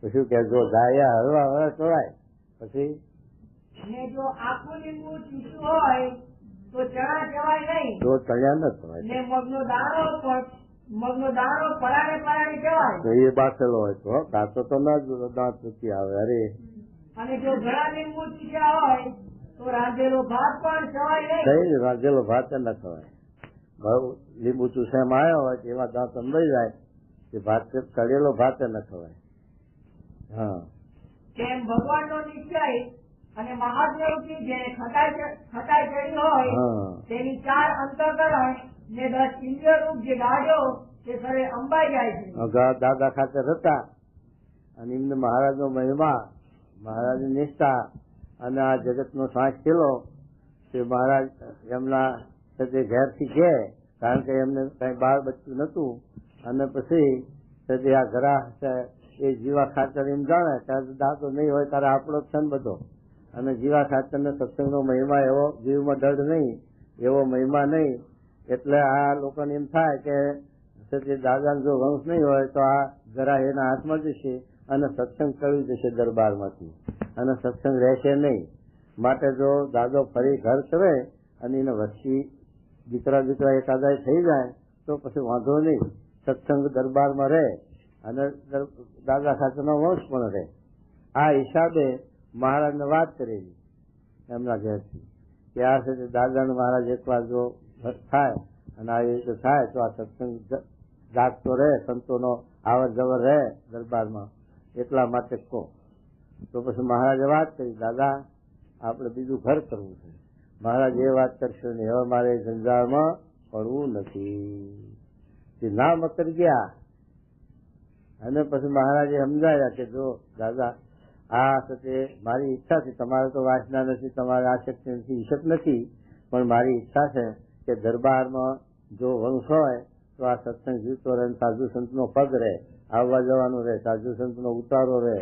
પછી કે જો દાળિયા હળવા ચડાય પછી જો આખું લીંબુ ચૂસ્યું હોય તો ચણા ચવાય નહીં તો ચણ્યા ન ચવાય ને મગનો દાણો પરાણે ચવાય તો એ બાસેલો હોય તો કાચો તો ના જ દાંત નથી આવે. અરે અને જો ઘણા લીંબુ ચૂસ્યા હોય તો રાંધેલો ભાત પણ ચવાય નહીં. રાંધેલો ભાત ન ખવાય. લીંબુ ચૂસામાં આવ્યો હોય તો એમાં દાંત અંબાઈ જાય કે ભાત ચડેલો ભાત ન ખવાય. હા તેમ ભગવાનનો નિશ્ચય અને મહાદેવજી જે ખટાઈ ચડી હોય તેની 4 અંતઃકરણ ને 10 ઇન્દ્રિય રૂપ જે ગાડ્યો તે સરે અંબાઈ જાય છે. દાદા ખાતર હતા અને એમને મહારાજનો મહિમા મહારાજની નિષ્ઠા અને આ જગતનો શ્વાસ થયેલો તે મહારાજ એમના ઘેરથી ગયા કારણ કે એમને કઈ બાળ બચ્ચું નતું. અને પછી આ ઘરા એ જીવા ખાતર એમ જાણે ત્યારે દાદો નહીં હોય ત્યારે આપણો છે ને બધો. અને જીવા ખાતર ને સત્સંગનો મહિમા એવો જીવમાં દર્દ નહીં એવો મહિમા નહીં. એટલે આ લોકોને એમ થાય કે દાદાનો જો વંશ નહીં હોય તો આ ઘરા એના હાથમાં જશે અને સત્સંગ કરી જશે દરબારમાંથી અને સત્સંગ રહેશે નહીં. માટે જો દાદો ફરી ઘર કરે અને એને વસ્તી દીકરા એકાદાય થઈ જાય તો પછી વાંધો નહીં. સત્સંગ દરબારમાં રહે અને દાદા ખાતરનો વંશ પણ રહે. આ હિસાબે મહારાજને વાત કરેલી એમના ઘેરથી કે આ છે દાદાને મહારાજ એકવાર જો થાય અને આવી રીતે થાય તો આ સત્સંગ જાગતો રહે, સંતોનો આવર જવર રહે દરબારમાં, એટલા માટે કહો. તો પછી મહારાજે વાત કરી દાદા આપણે બીજું ઘર કરવું છે. મહારાજ એ વાત કરશો ને હવે મારે જંજાળમાં પડવું નથી. ના મકર ગયા અને પછી મહારાજે સમજાયા કે જો દાદા આ સાથે મારી ઈચ્છા છે, તમારે તો વાસના નથી, તમારે આ શક્તિ નથી, ઈચ્છત નથી, પણ મારી ઈચ્છા છે કે દરબારમાં જો વંશ હોય તો આ સત્સંગ જીવતો રહે, સાધુ સંતનો પગ રહે, આવવા જવાનું રહે, સાધુ સંતનો ઉતારો રહે.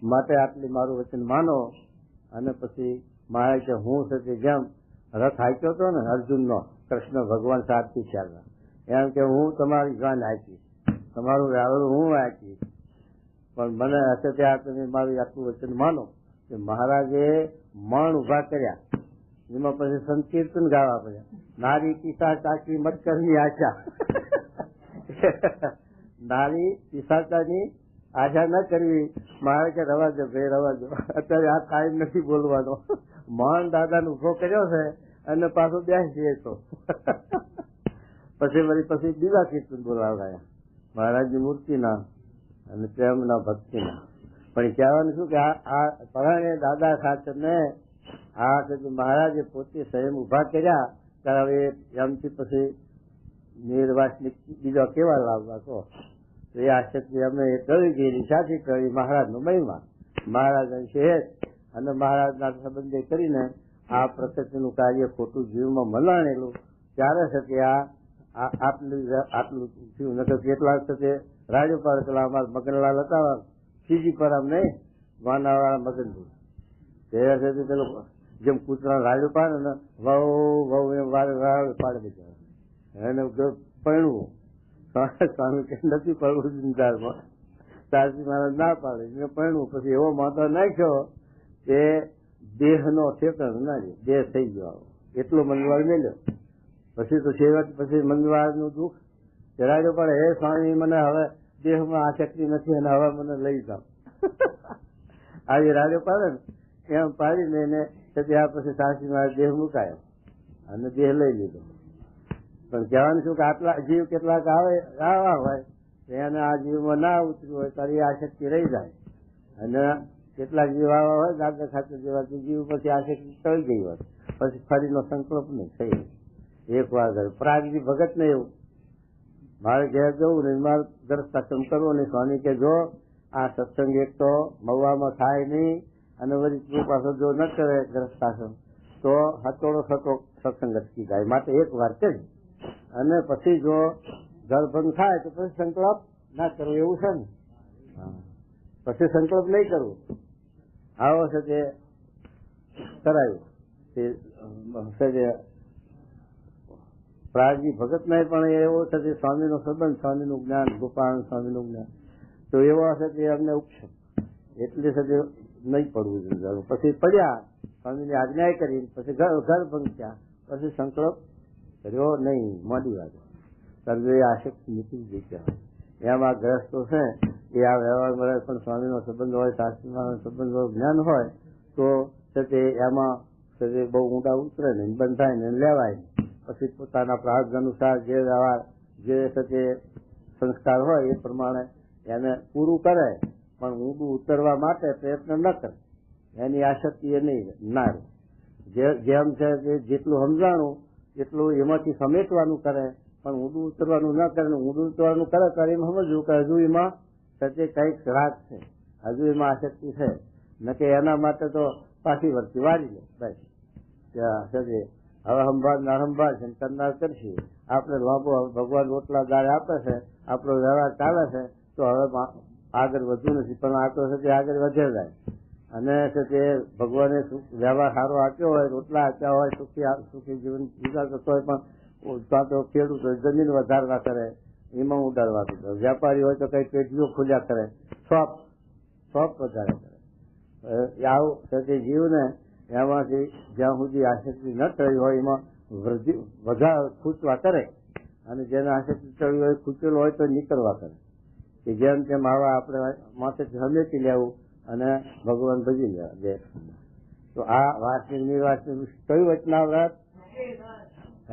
માટે આટલી મારું વચન માનો. અને પછી મહારાજ કે હું છે જેમ રથ હાંક્યો હતો ને અર્જુનનો કૃષ્ણ ભગવાન સાચી ચાલવા એમ કે હું તમારી જાન આપીશ, તમારું રાવણ હું આપીશ, પણ મને હશે ત્યાં તમે મારું આટલું વચન માનો કે મહારાજે મણ ઉભા કર્યા, એમાં પછી સંકીર્તન ગાવા પડ્યા, નારી પિસા ચાકી મત કરની આશા. નારી પિસાચાની આશા ન કરવી, મારે કે રવા દો ભાઈ રવા દો, અત્યારે આ ટાઈમ નથી બોલવાનો. મહાન દાદાને ઉભો કર્યો છે અને પાછો બેસી તો પછી બીજા કીર્તન બોલાવ્યા મહારાજની મૂર્તિના અને પ્રેમના ભક્તિના. પણ કહેવાનું શું કે આ પરાણે દાદા ખાચરને આ મહારાજે પોતે સ્વયં ઉભા કર્યા ત્યારે એમથી પછી નિર્વાસનિક બીજો કેવા લાવવા કહો તો એ આશક્તિ અમે કરી ગયેલી સાચી કરી મહારાજનો મહિમા, મહારાજ શહેર અને મહારાજના સંબંધે કરીને આ પ્રકૃતિનું કાર્ય ખોટું જીવમાં મલાણેલું ત્યારે છે કે આટલું થયું. નકર કેટલાક છે રાજ્યપાલ પેલા અમારા મગનલાલ હતા સીજી પર આમ નહીં વાનાવાળા મગનભાઈ તે છે પેલો જેમ કૂતરા રાજ્યપાલ ને વહુ એમ વાળે પાડે બિચારા એને પરણવું સ્વામી કે નથી પડવું જિંદારમાં, સાસી મહારાજ ના પાડે એને પરણવું. પછી એવો માતો નાખ્યો કે દેહનો ઠેકાણો ના રહ્યો, દેહ થઈ ગયો એટલો મંગળવાર મેળ્યો. પછી તો છેવટ પછી મંગળવારનું દુઃખ જણાવ્યું પડે, હે સ્વામી મને હવે દેહમાં આ શક્તિ નથી અને હવે મને લઈ જાઓ. આવી રાજો પાડે ને એમ પાડીને એને ત્યાં પછી સાસી મહારાજ દેહ મુકાયો અને દેહ લઈ લીધો. પણ કહેવાનું શું કે આટલા જીવ કેટલાક આવા હોય એને આ જીવમાં ના ઉતર્યું હોય ત્યારે આ શક્તિ રહી જાય, અને કેટલાક જીવ આવા હોય દાદા ખાતર જેવા જીવ પછી આ શક્તિ ટળી ગઈ હોય પછી ફરીનો સંકલ્પ નહીં થઈ. એક વાર પ્રાગજી ભગત ને એવું મારે ઘેર જવું ને મારે ગ્રસ્તાશ્રમ કરવો ને સ્વામી કે જો આ સત્સંગ એક તો મહુવામાં થાય નહીં અને વળી તું પાછો જો ન કરે ગ્રસ્તાશ્રમ તો હતોડો થતો સત્સંગ અટકી જાય, માટે એક વાર કરી અને પછી જો ગર્ભંગ થાય તો પછી સંકલ્પ ના કરવો એવું છે ને, પછી સંકલ્પ નહીં કરવો. આવો છે તે કરાયું તે પ્રાગજી ભગત ને પણ એવો છે કે સ્વામીનો સંબંધ, સ્વામીનું જ્ઞાન, ગોપાલ સ્વામીનું જ્ઞાન તો એવો હશે કે અમને ઉપશે એટલે છે નહીં પડવું જોઈએ. પછી પડ્યા સ્વામીની આજ્ઞા કરી પછી ઘર ભંગ્યા પછી સંકલ્પ કર્યો નહીં, મોડી વાત કરજો એ આશક્તિ નીકળી ગઈ કહેવાય. એમ આ ગ્રસ્તો છે એ આ વ્યવહાર મળે પણ સ્વામીનો સંબંધ હોય, શાસ્ત્રીનો સંબંધ હોય, જ્ઞાન હોય તો તે એમાં બહુ ઊંડા ઉતરે ને બંધ થાય ને લેવાય. પછી પોતાના પ્રાર્થ અનુસાર જે વ્યવહાર જે તે સંસ્કાર હોય એ પ્રમાણે એને પૂરું કરે, પણ ઊંડું ઉતરવા માટે પ્રયત્ન ન કરે, એની આશક્તિ એ નહીં ના રહે. જેમ છે જેટલું સમજાણું એટલું એમાંથી સમેટવાનું કરે પણ ઊંડું ઉતરવાનું ન કરે. ઊંડું ઉતરવાનું કરે ત્યારે એમ સમજવું કે હજુ એમાં સત્ય કંઈક રાગ છે, હજુ એમાં આશક્તિ છે, ન કે એના માટે તો પાછી વર્તી વાળી લે બસ સજે હવે સંભાળ ના સંભાળ છે કરનાર કરશે. આપણે લાંબો ભગવાન રોટલા દાળ આપે છે, આપણો વ્યવહાર ચાલે છે તો હવે આગળ વધુ નથી, પણ આ તો છે આગળ વધે જાય. અને છે તે ભગવાને વ્યવહાર સારો આપ્યો હોય, રોટલા આપ્યા હોય, સુખી જીવન વિચાર કરતો હોય પણ તો ખેડૂત જમીન વધારવા કરે એમાં ઉડાડવા કરે, વેપારી હોય તો કઈ પેટીઓ ખુલ્યા કરે, શોપ વધારે કરે. આવું છે તે જીવને એમાંથી જ્યાં સુધી આશક્તિ ન થઈ હોય એમાં વધારે ખૂંચવા કરે, અને જેને આશક્તિ ચડી હોય ખૂંચેલો હોય તો નીકળવા કરે કે જેમ તેમ આવા આપણે માથેથી સમેટી લેવું અને ભગવાન ભજી લેવા દે. તો આ વાર્ષિક નિર્વાચિક કયું વચના વ્રત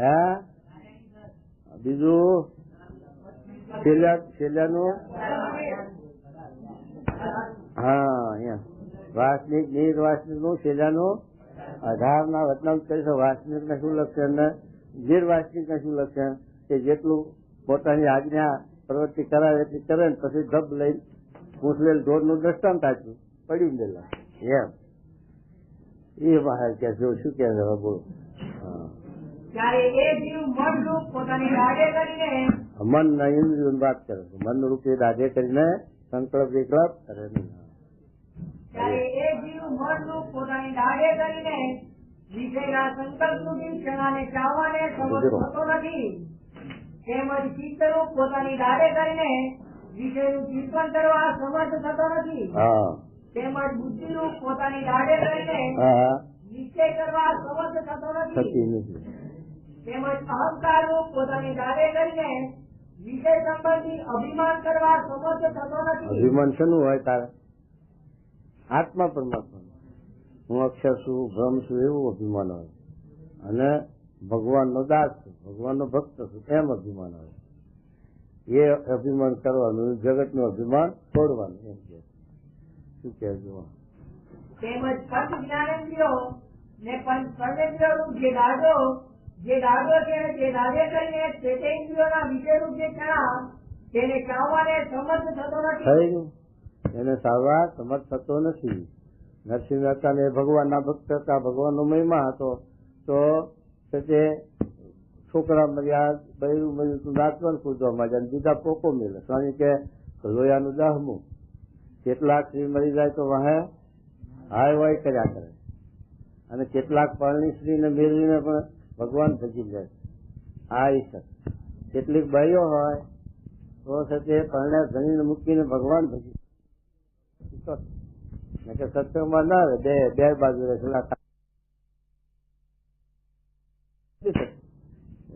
હે બીજું છેલ્લાનું હા અહીંયા વાસનિક નિર્વાસનિક નું છેલ્લાનું 18 વચનામૃત કરીશું. વાસનિક ને શું લક્ષણ ને નિર્વાસનિક ને શું લક્ષણ કે જેટલું પોતાની આજ્ઞા પ્રવૃત્તિ કરાવે એટલી કરે ને પછી ધબ લઈ પૂછલેલ ઢોર નું દ્રષ્ટાંત આપ્યું પડ્યું ગયેલા એમ એ બહાર કે જો શું કે બોલો મન ના ઇન્દ્રિયો વાત કરે છે, મન રૂપે દાઢે કરીને સંકલ્પ વિકલ્પ કરે નહીં. વિષયના સંકલ્પરૂપી ક્ષણાને ચાવવાને સમર્થ થતો નથી. તેમજ ચિત્તરૂપ પોતાની દાડે કરીને વિષયનું ચિંતન કરવા સમર્થ થતો નથી. તેમજ બુદ્ધિરૂપ પોતાની દાડે કરીને નિશ્ચય કરવા સમર્થ થતો નથી. તેમજ અહંકારરૂપ પોતાની દાડે કરીને વિષય સંબંધી અભિમાન કરવા સમર્થ થતો નથી. અભિમાન શેનું હોય તારે? આત્મા પરમાત્મા હું અક્ષર છું, બ્રહ્મ છું એવું અભિમાન હોય. અને ભગવાનનો દાસ છું, ભગવાનનો ભક્ત છું એમ અભિમાન હોય. એ અભિમાન કરવાનું, જગતનું અભિમાન છોડવાનું. એમ કે શું કે જુઓ. તેમજ પંચ જ્ઞાનેન્દ્રિયો ને પંચ કર્મેન્દ્રિયોનું જે દાડો છે તે દાડે કરીને ચેતેન્દ્રિયોના વિષયરૂપ જે ક્ષણા તેને ચાવવાને સમર્થ થતો નથી. એને ચાવવા સમર્થ થતો નથી. નરસિંહ મહેતા ને ભગવાનના ભક્ત હતા, ભગવાનનો મહિમા હતો. તો તે છોકરા મર્યા, બૈરું મળ્યું તું નાચવાનું કૂદવા માંડ્યા, બીજા પોકો મેળે. સ્વામી કે લોયાનું દહમું. કેટલાક સ્ત્રી મરી જાય તો વાહે હાય વાય કર્યા કરે. અને કેટલાક પરણી સ્ત્રીને મેળવીને પણ ભગવાન ભજી જાય. આ ઈચ્છા. કેટલીક બાઈઓ હોય તો તે પરણે ધણીને મૂકીને ભગવાન ભજી. સત્સંગમાં ના રહે, બે બાજુ રહે.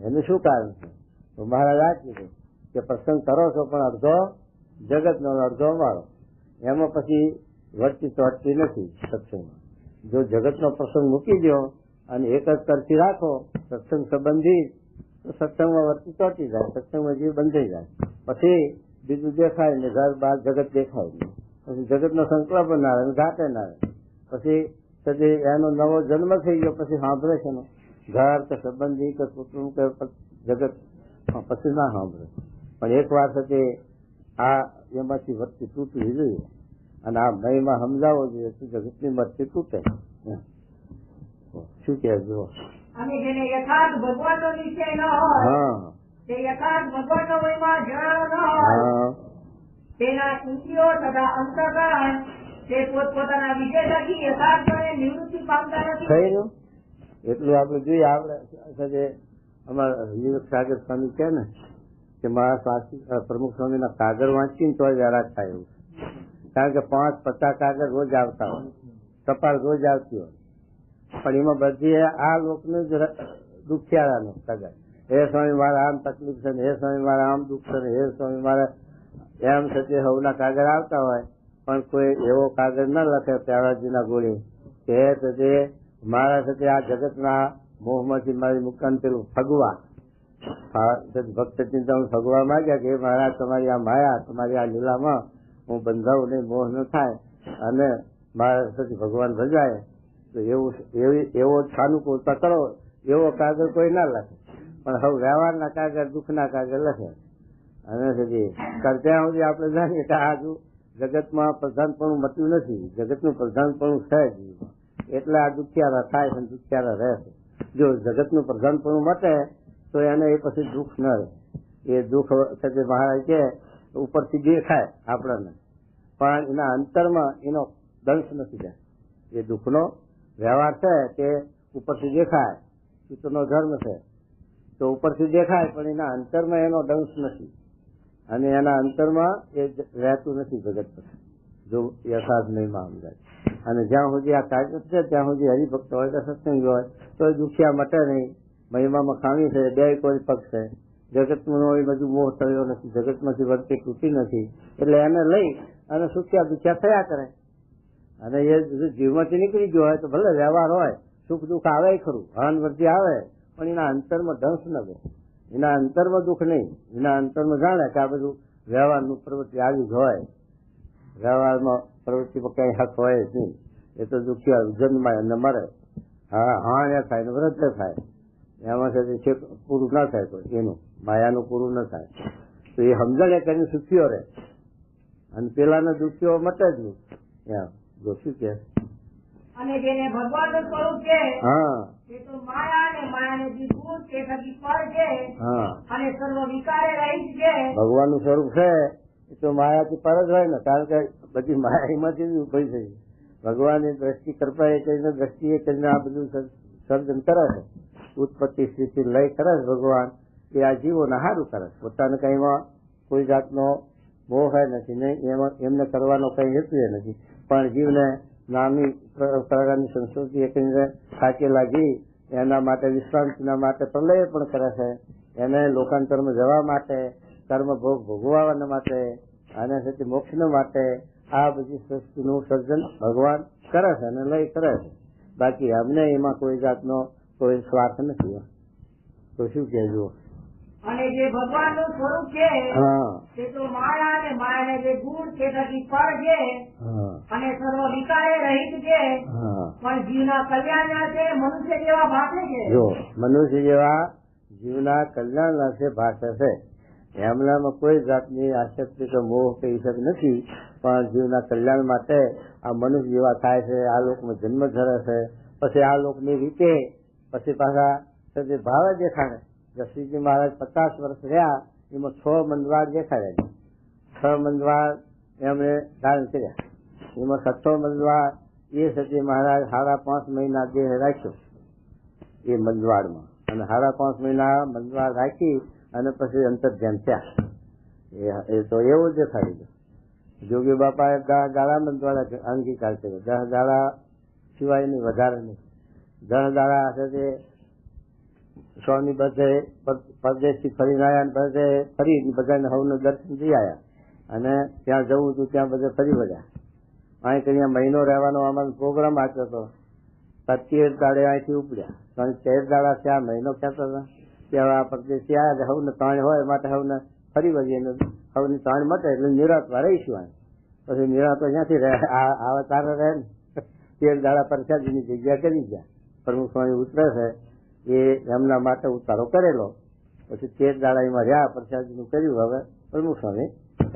એનું શું કારણ છે? તો મહારાજ આ કીધું કે પ્રસંગ કરો છો પણ અડધો જગતનો અડધો અમારો. એમાં પછી વર્તી ચોટતી નથી સત્સંગમાં. જો જગતનો પ્રસંગ મૂકી દો અને એક જ તરફી રાખો સત્સંગ સંબંધી, તો સત્સંગમાં વર્તી ચોટી જાય, સત્સંગમાં જીવ બંધાઈ જાય. પછી બીજું દેખાય ને ઘર બહાર જગત દેખાય નહીં. પછી જગતનો સંકલ્પ ના રહે, ઘાટે ના રહે. પછી એનો નવો જન્મ થઈ ગયો. પછી સાંભળે છે ને ઘર કે સંબંધી કે કુટુંબ કે જગત પછી ના સાંભળે. પણ એક વાર સાથે આ એમાંથી વચ્ચે તૂટવી જોઈએ અને આ મહિમા સમજાવવો જોઈએ તો જગતની વચ્ચે તૂટે. શું કહે જુઓ. અને જેને યથાર્થ ભગવાનનો નિશ્ચય ન હોય, તે યથાર્થ ભગવાનનો મહિમા જાણ્યો ન હોય, તેના ઇન્દ્રિયો તથા અંતઃકરણ તે પોતપોતાના વિષય થકી યથાર્થપણે નિવૃત્તિ પામતા નથી. એટલું આપણે જોઈએ. આપણે અમારા વિવેક સાગર સ્વામી કહે ને કે મારા પ્રમુખ સ્વામીના કાગળ વાંચીને તો વેરાગ થાય એવું. કારણ કે 5-50 કાગળ રોજ આવતા હોય, ટપાલ રોજ આવતી હોય. પણ એમાં બધી આ લોકનું જ દુખિયાળાનું કાગળ. હે સ્વામી મારે આમ તકલીફ છે ને, હે સ્વામી મારે આમ દુઃખ છે ને, હે સ્વામી મારે એમ છે. હવના કાગળ આવતા હોય પણ કોઈ એવો કાગળ ન લખે પ્યારાજીના ગોળી કે તે મારા સાથે આ જગતના મોહમાંથી મારી મુકાન પેલું ફગવા ભક્ત ચિંતા ફગવા માંગ્યા કે મહારાજ તમારી આ માયા, તમારી આ લીલામાં હું બંધાવું નહીં, મોહ ન થાય અને મારા સાથે ભગવાન ભજાય. તો એવો સાનુકૂળતા કરો એવો કાગળ કોઈ ના લખે. પણ હવે વ્યવહારના કાગળ, દુઃખના કાગળ લખે. અને ત્યાં સુધી આપણે જાણીએ કે આ જગતમાં પ્રધાનપણું મટ્યું નથી, જગતનું પ્રધાનપણું છે જ. એટલે આ દુખિયારા થાય છે, દુખિયારા રહેશે. જો જગતનું પ્રધાનપણું મટે તો એને એ પછી દુઃખ ન રહે. એ દુઃખ મહારાજ કે ઉપરથી દેખાય આપણને, પણ એના અંતરમાં એનો દંશ નથી જાય. એ દુઃખનો વ્યવહાર છે તે ઉપરથી દેખાય, ચિત્તનો ધર્મ છે તો ઉપરથી દેખાય, પણ એના અંતરમાં એનો દંશ નથી. અને એના અંતરમાં એ રહેતું નથી જગત પછી, જો યથાર્થ મહિમા સમજાય. અને જ્યાં સુધી આ કાર્ય છે ત્યાં સુધી હરિભક્ત હોય કે સત્સંગ હોય તો દુખિયા મટે નહીં. મહિમામાં ખામી છે, બે કોઈ પગ છે. જગતનો એ બધું મોહ થયો નથી, જગતમાંથી વર્તે તૂટી નથી. એટલે એને લઈ અને સુખ્યા દુખ્યા થયા કરે. અને એ જીવમાંથી નીકળી ગયો હોય તો ભલે વ્યવહાર હોય, સુખ દુઃખ આવે ખરું, હન વર્તી આવે, પણ એના અંતરમાં દંશ ન ગયો. એના અંતરમાં દુઃખ નહીં, એના અંતરમાં જાણે કે આ બધું વ્યવહારનું પ્રવૃત્તિ આવી જ હોય. વ્યવહારમાં પ્રવૃત્તિમાં કઈ હક હોય જ નહીં. એ તો દુખિયા જન્માય અને મરે. હા એ થાય ને વ્રત થાય. એમાં છે પૂરું ના થાય કોઈ, એનું માયાનું પૂરું ન થાય. તો એ સમજણ એ કરીને સુખીઓ રહે અને પેલાના દુખીઓ મટે જ નહીં. એમ જો શું કે. અને જેને ભગવાનનું સ્વરૂપ છે તે તો માયા અને માયાને દ્વિગુણ તે થકી પર છે અને સર્વ વિકારે રહિત છે. ભગવાનનું સ્વરૂપ છે એ તો માયાથી પર જ હોય ને, કારણ કે બધી માયા એમાંથી જ ઉભી થઈ. ભગવાનની દ્રષ્ટિ કૃપા એ કરીને, દ્રષ્ટિ એ કરીને આ બધું સર્જન કરે છે, ઉત્પત્તિ સ્થિતિ લય કરે છે ભગવાન, એ આ જીવોને સારું કરે છે. પોતાને કઈમાં કોઈ જાતનો મોહ નથી, નહીં એમાં એમને કરવાનો કઈ હેતુ નથી, પણ જીવને નાની પ્રકારની સંસ્કૃતિ કરીને થાકેલા જીવ એના માટે વિશ્રાંતિના માટે પ્રલય પણ કરે છે, એને લોકાંતરમાં જવા માટે, કર્મ ભોગ ભોગવવાના માટે અને સાથે મોક્ષના માટે આ બધી સૃષ્ટિનું સર્જન ભગવાન કરે છે અને લય કરે છે. બાકી અમને એમાં કોઈ જાતનો કોઈ સ્વાર્થ નથી. તો શું કહેજો? અને જે ભગવાનનું સ્વરૂપ છે તે તો માયા અને માયાને જે ગુણ તે થકી ફળ છે અને સર્વ વિકારે રહિત છે, પણ જીવના કલ્યાણના છે મનુષ્ય જેવા ભાષે છે. જો મનુષ્ય જેવા જીવના કલ્યાણના છે ભાષે છે, એમનામાં કોઈ જાતની આસક્તિ કે મોહ કે ઈચ્છા નથી, પણ જીવના કલ્યાણ માટે આ મનુષ્ય જેવા થાય છે, આ લોકમાં જન્મ ધરે છે, પછી આ લોકની રીતે પછી પાછા ભાવે દેખાડે. શ્રીજી મહારાજ 50 વર્ષ રહ્યા, એમાં 6 મંદવાર દેખાડ્યા, 6 મંદવાર એમણે ધારણ કર્યા. એમાં 6 મંદવાર એ સતી મહારાજ 5.5 મહિના દેહ રાખ્યો એ મંદવાડમાં, અને 5.5 મહિના મંદવાર રાખી અને પછી અંતર ધ્યાન થયા. એ તો એવું દેખાડી દો. જોગી બાપાએ 10 દાડા મંદવાડા અંગીકાર કર્યો, 10 દાડા સિવાયની વધારે નહીં. 10 દાડા સાથે સ્વામી બધે પરદેશથી ફરીને આવ્યા અને બધે ફરી બધાને હવનું દર્શન થઈ આવ્યા અને ત્યાં જવું હતું ત્યાં બધે ફરી વળ્યા. અહીં કઈ મહિનો રહેવાનો અમારો પ્રોગ્રામ આપ્યો હતો. 13 દાડે અહીંથી ઉપડ્યા, 13 દાડા ત્યાં મહિનો કહેતો હતા ત્યાં આ પરદેશથી આવ્યા, હવને તાણ હોય માટે હવને ફરી વળીએ, હવની તાણ મટે એટલે નિરાતમાં રહીશું. અહીં પછી નિરાતો ક્યાંથી રહે, આવા તારે રહે ને. 13 દાડા પરસાદીની જગ્યા કરી ગયા. પ્રમુખ સ્વામી ઉતરે છે એ એમના માટે ઉતારો કરેલો, પછી 13 દાડા એમાં રહ્યા, પ્રસાદીનું કર્યું. હવે પ્રમુખ સ્વામી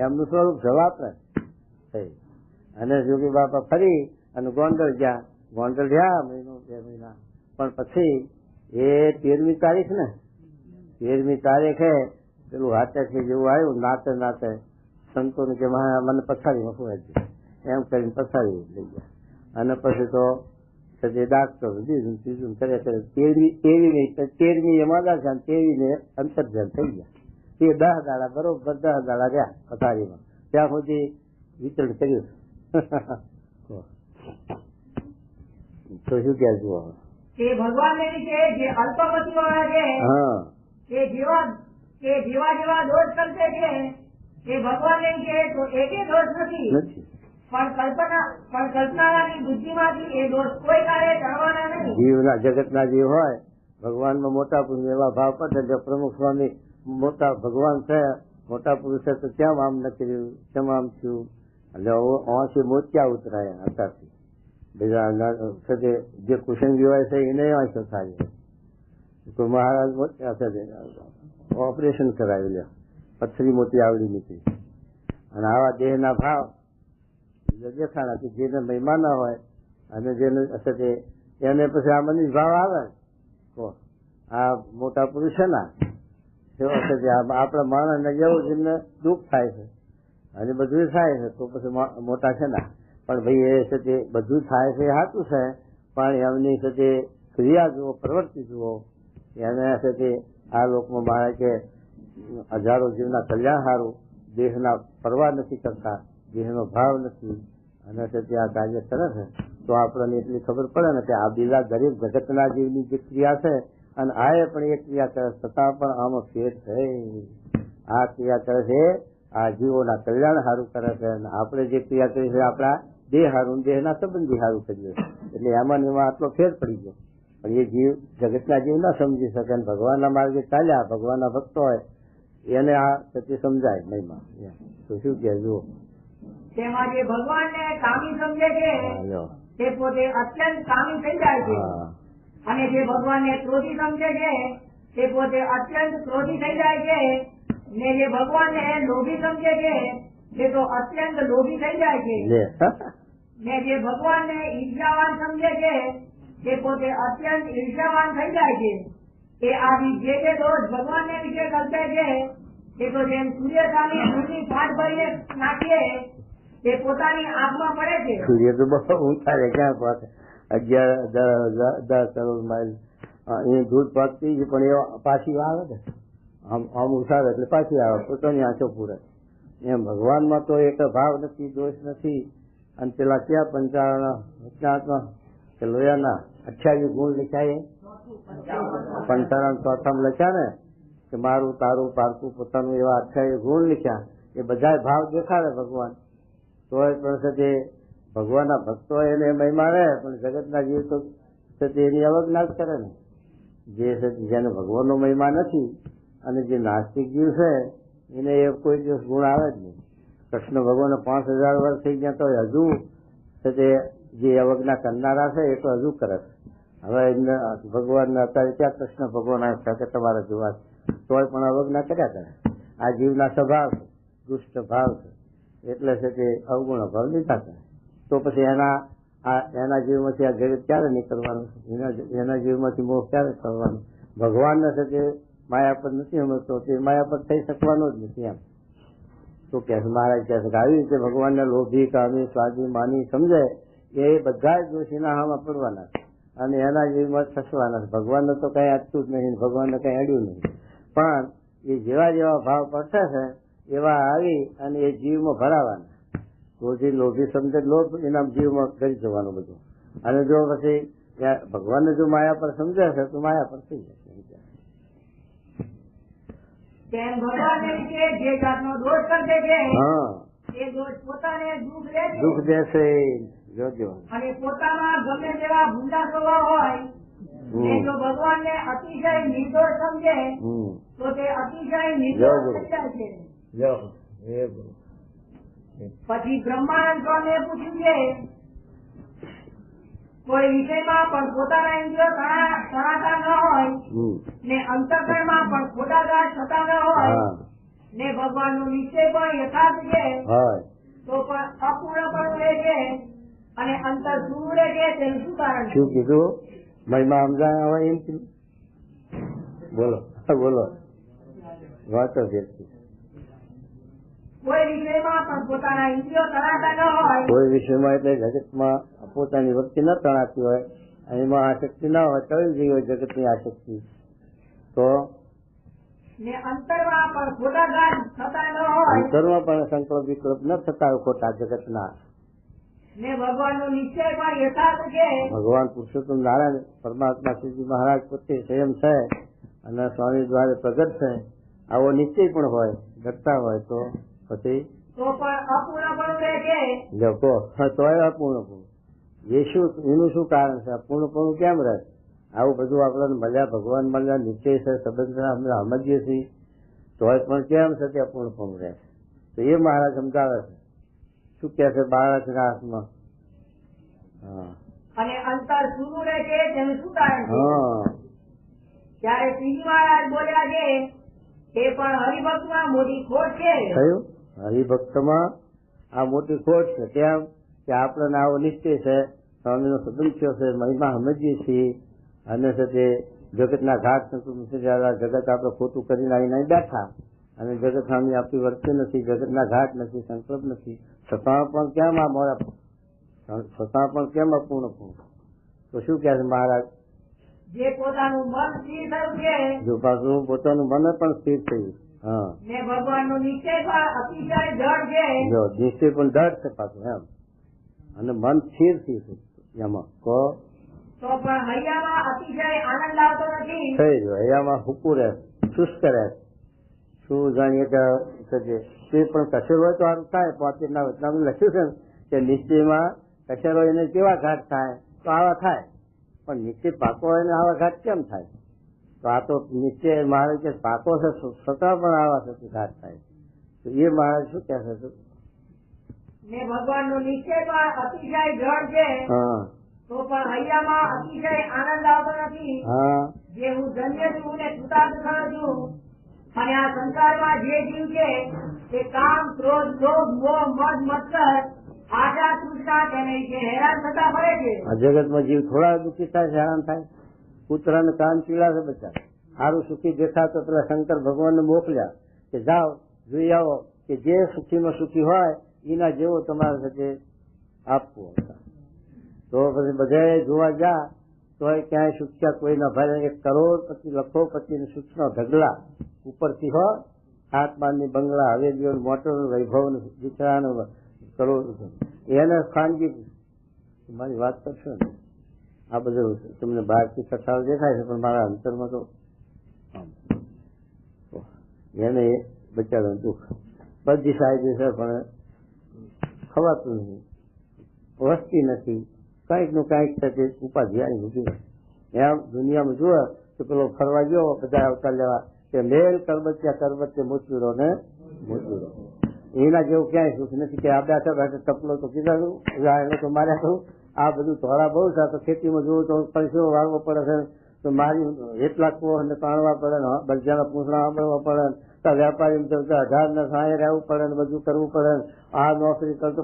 એમનું સ્વરૂપ જવાબ અને જોગી બાપા ફરી અને ગોંડલ ગયા. ગોંડલ રહ્યા મહિનો 2 મહિના, પણ પછી એ 13મી તારીખ ને 13મી તારીખે પેલું હાથેથી જેવું આવ્યું, નાતે નાતે સંતોને કે મને પથારીમાં સુવાઈ એમ કરીને પથારી લઈ ગયા. અને પછી તો ડાક્ટર બીજું ત્રીજું કરે 13મી એમાં છે, 13મી અંતર ધ્યાન થઈ ગયા. તે 10 દાડા બરોબર 10 દાડા રહ્યા પથારીમાં, ત્યાં સુધી વિતરણ કર્યું. તો શું કે જુઓ ભગવાન ને વિશે જે અલ્પમતિ વાળા છે તે જેવા દોષ કરશે છે એ ભગવાન ને વિશે તો એકે દોષ નથી, પણ કલ્પનાની બુદ્ધિમાંથી એ દોષ કોઈ કાર્ય કરવાના નહીં. જીવના જગતના જીવ હોય ભગવાનમાં મોટા પુરુષ એવા ભાવ પડે. પ્રમુખ સ્વામી મોટા ભગવાન છે, મોટા પુરુષ છે, તો કેમ આમ ન કર્યું, કેમ આમ થયું, એટલે આથી મોતિયા ઉતરાયા અત્યારથી. બીજા જે કુસંગી હોય છે એને વાંચો થાય. કોઈ મહારાજ મોતિયા ઓપરેશન કરાવી લે, પથરી મોટી આવડી નીકળી. અને આવા દેહના ભાવ દેખાડા કે જેને મહિમા ના હોય અને જેને એને પછી આ મનીષ ભાવ આવે તો આ મોટા પુરુષ છે ને આપણા માણસને જેવું જેમને દુઃખ થાય છે અને બધું થાય છે, તો પછી મોટા છે ને. પણ ભાઈ એ છે તે બધું થાય છે એ સાચું છે, પણ એમની સાથે ક્રિયા જુઓ, પ્રવૃત્તિ જુઓ. એને સાથે આ લોકમાં મારે કે હજારો જીવના કલ્યાણ સારું, દેહના પરવા નથી કરતા, દેહનો ભાવ નથી, અને સાથે આ કાર્ય કરે છે. તો આપણને એટલી ખબર પડે ને કે આ બીજા દરેક જગતના જીવની જે ક્રિયા છે અને આ પણ એ ક્રિયા કરે, છતાં પણ આમાં ફેર છે. આ ક્રિયા કરે છે આ જીવોના કલ્યાણ સારું કરે છે, અને આપણે જે ક્રિયા કરી છે આપણા દેહ સારું, દેહના સંબંધી સારું કરીએ, એટલે એમાં એમાં આટલો ફેર પડી ગયો. પણ એ જીવ જગતના જીવ ના સમજી શકે, અને ભગવાનના માર્ગે ચાલ્યા, ભગવાનના ભક્તો હોય એને આ સત્ય સમજાય મહિમા. તો શું કે જુઓ તેમાં જે ભગવાન ને કામી સમજે છે તે પોતે અત્યંત કામી થઈ જાય છે, અને જે ભગવાન ને ક્રોધી સમજે છે તે પોતે અત્યંત ક્રોધી થઈ જાય છે, ને જે ભગવાન ને લોભી સમજે છે તે તો અત્યંત લોભી થઈ જાય છે, ને જે ભગવાન ને ઈર્ષ્યાવાન સમજે છે તે પોતે અત્યંત ઈર્ષ્યાવાન થઈ જાય છે. એ આદિ જે દોષ ભગવાન ને વિશે કલ્પે છે તે તો જેમ સૂર્ય સામે સૂર્યની ફાટ ભરીને નાખીએ તે પોતાની આંખમાં પડે છે. સૂર્ય તો બહુ ઊંચા રે ક્યાં પાસે 11,000 કરોડ માઇલ એ દૂધ પાકતી છે, પણ એ પાછી આવે ને આમ ઉછાળે એટલે પાછી આવે, પોતાની આંચો પૂરે. એમ ભગવાનમાં તો એક ભાવ નથી, દોષ નથી. અને પેલા ક્યાં 55 કે લોયાના 28 ગુણ લખ્યા, 55 ચોથામાં લખ્યા ને કે મારું તારું પારકું પોતાનું, એવા 28 ગુણ લખ્યા. એ બધા ભાવ દેખાડે ભગવાન. તો પણ છે ભગવાનના ભક્તો એને મહિમા રહે, પણ જગતના જીવ તો એની અવજ્ઞા જ કરે ને. જે છે જેને ભગવાનનો મહિમા નથી અને જે નાસ્તિક જીવ છે એને એ કોઈ દિવસ ગુણ આવે જ નહીં. કૃષ્ણ ભગવાન 5000 વર્ષ થઈ ગયા તો હજુ છે તે જે અવજ્ઞા કરનારા છે એ તો હજુ કરે. હવે ભગવાનને અત્યારે ત્યાં કૃષ્ણ ભગવાન આવ્યા કે તમારા જોવા તોય પણ અવજ્ઞા કર્યા કરે. આ જીવના સ્વભાવ છે, દુષ્ટ ભાવ છે, એટલે છે તે અવગુણ ભાવ લીધા કરે. તો પછી એના જીવમાંથી આ જગત ક્યારે નીકળવાનું? એના જીવમાંથી મોહ ક્યારે કરવાનો? ભગવાનને છે તે માયા પર નથી સમજતો, તે માયા પર થઈ શકવાનો જ નથી. એમ તો કે મહારાજ કહે છે કે આવી રીતે ભગવાનને લોભી, કામી, સ્વાદી, માની સમજે એ બધા જ દોષીના હામાં પડવાના અને એના જીવમાં ખસવાના. ભગવાનને તો કઈ અટતું જ નહીં, ભગવાનને કઈ અડ્યું નહીં. પણ એ જેવા ભાવ પડશે છે એવા આવી અને એ જીવમાં ભરાવાના. લોભી સમજે લોભ એના જીવમાં કરી જવાનું બધું. અને જો પછી ભગવાનને જો માયા પર સમજે છે તો માયા પર થઈ જશે. દુઃખ દેશે જોજો. અને પોતાના ગમે તેવા ભૂંડા સ્વભાવ હોય જો ભગવાનને અતિશય નિર્દોષ સમજે તો તે અતિશય નિર્દોષ થઈ જાય છે. પછી બ્રહ્માનંદ સ્વામીએ પૂછ્યું છે કોઈ વિષયમાં પણ પોતાના ઇન્દ્રિયો તણાતા ન હોય ને અંતઃકરણમાં પણ ખોટાઘાત થતા ન હોય ને ભગવાનનો નિશ્ચય પણ યથાર્થ છે તો પણ અપૂર્ણપણું રહે છે અને અંતર શું રહે છે તેનું શું કારણ? શું કીધું? મહિમા સમજાય હોય એમ બોલો બોલો વાતો છે. કોઈ વિષયમાં પણ પોતાના ઇન્દ્રિયો તણાતા ન હોય, કોઈ વિષયમાં એટલે જગતમાં પોતાની વૃત્તિ ન તણાતી હોય, એમાં આસક્તિ ના હોય, તળી ગઈ હોય જગતની આસક્તિ, તો અંતરમાં પણ ખોટાઘાત થતા ન હોય, અંતરમાં પણ સંકલ્પ વિકલ્પ ન થતા હોય ખોટા જગતના, ને ભગવાનનો નિશ્ચય પણ યથાર્થ છે. ભગવાન પુરુષોત્તમ નારાયણ પરમાત્મા શ્રીજી મહારાજ પોતે સ્વયં છે અને સ્વામી દ્વારા પ્રગટ છે, આવો નિશ્ચય પણ હોય, ઘટતા હોય તો પછી તો પણ અપૂર્ણપણું રહે છે. લોકો તોય અપૂર્ણપણું એનું શું કારણ છે? અપૂર્ણપણું કેમ રહે? આવું બધું આપણને મળ્યા, ભગવાન મળ્યા, નિશ્ચય છે, સંબંધ અમે સમજીએ છીએ, તોય પણ કેમ છે તે અપૂર્ણપણું રહે? તો એ મહારાજ સમજાવે છે. શું કે છે બાળકના હાથમાં? અને અંતર શું રહે છે તેનું શું કારણ છે? ત્યારે શ્રીજી મહારાજ બોલ્યા છે એ પણ હરિભક્તમાં મોટી ખોટ છે. થયું? હરિભક્તમાં આ મોટી ખોટ છે. કેમ કે આપણને આવો નિશ્ચય છે, સ્વામીનો સંબંધ થયો છે, મહિમા સમજીએ છીએ અને છે તે જગતના ઘાટ જગત આપણે ખોટું કરીને આવીને બેઠા અને જગત સામે આપણી વર્તી નથી, જગતના ઘાટ નથી, સંકલ્પ નથી, છતાં પણ કેમ આ મોડા, છતાં પણ કેમ અપૂર્ણપૂર્ણ? તો શું કહે છે મહારાજ? જે પોતાનું મન સ્થિર થયું છે, જો પાછું પોતાનું મન પણ સ્થિર થયું, ને ભગવાનનો નિશ્ચય પણ અતિશય દ્રઢ છે, જો નિશ્ચય પણ દ્રઢ છે પાછું એમ, અને મન સ્થિર થયું એમાં તો પણ હૈયામાં અતિશય આનંદ આવતો નથી. થઈ ગયો હૈયામાં હુકું રહે, શુષ્ક રહે. શું જાણીએ કે તે પણ કચેર હોય તો સારું થાય. પોતેના વચનામાં લખ્યું છે કે નિશ્ચયમાં કચેર હોય એને કેવા ઘાટ થાય? તો આવા થાય. પણ નિશ્ચય પાકો હોય ને આવા ઘાટ કેમ થાય? તો આ તો નિશ્ચય મહારાજ કે પાકો છે છતાં પણ આવા થતી ઘાટ થાય. તો એ મહારાજ શું કહે છે? ને ભગવાનનો નિશ્ચય પણ અતિશય દ્રઢ છે, તો પણ હૈયામાં અતિશય આનંદ આવતો નથી. જે હું ધન્ય છું ને કૃતાર્થ થયો છું, અને આ સંસારમાં જે જીવ છે તે કામ, ક્રોધ, લોભ, મોહ, મદ, મત્સર, આશા, તૃષ્ણા તેને વિશે હેરાન થતા ફરે છે. આ જગતમાં જીવ થોડા દુઃખી થાય છે, હેરાન થાય. પુત્ર ને કાન પીડા છે બધા. સારું સુખી દેખાતો પેલા શંકર ભગવાનને મોકલ્યા કે જાઓ જોઈ આવો કે જે સુખીમાં સુખી હોય એના જેવો તમારે સાથે આપવું. તો તો પછી બધે જોવા જા તો ક્યાંય સુખ્યા કોઈ ના ભાઈ 1 કરોડપતિ લખોપતિ સુખનો ઢગલા ઉપરથી હો 7 માળની બંગલા હવેલીઓ મોટર વૈભવ દીકરાનો કરોડ એને ખાનગી મારી વાત કરશો ને આ બધું તમને બહારથી કથાઓ દેખાય છે પણ મારા અંતરમાં તો એને બચારાનું દુઃખ બધી સાહેબ છે પણ ખવાતું નથી વસ્તી નથી કંઈક નું કંઈક થતી ઉપાધિ આવી નથી એમ દુનિયામાં જુઓ તો પેલો ફરવા ગયો બધા અવતાર લેવા કે મેલ કરબત્યા મોચુરો ને મોચુરો એના જેવું ક્યાંય સુખ નથી કે આ બેઠા ટપલો તો કીધા એને તો માર્યા કહું આ બધું ધોળા બહુ છે તો ખેતીમાં જોવું તો પૈસો વાળવો પડે છે તો મારી એટલા કોને પાણવા પડે ને બજારના પૂંછડા સાંભળવા પડે તો વેપારી 1000 ને 60 રહેવું પડે ને બધું કરવું પડે આ નોકરી કરતો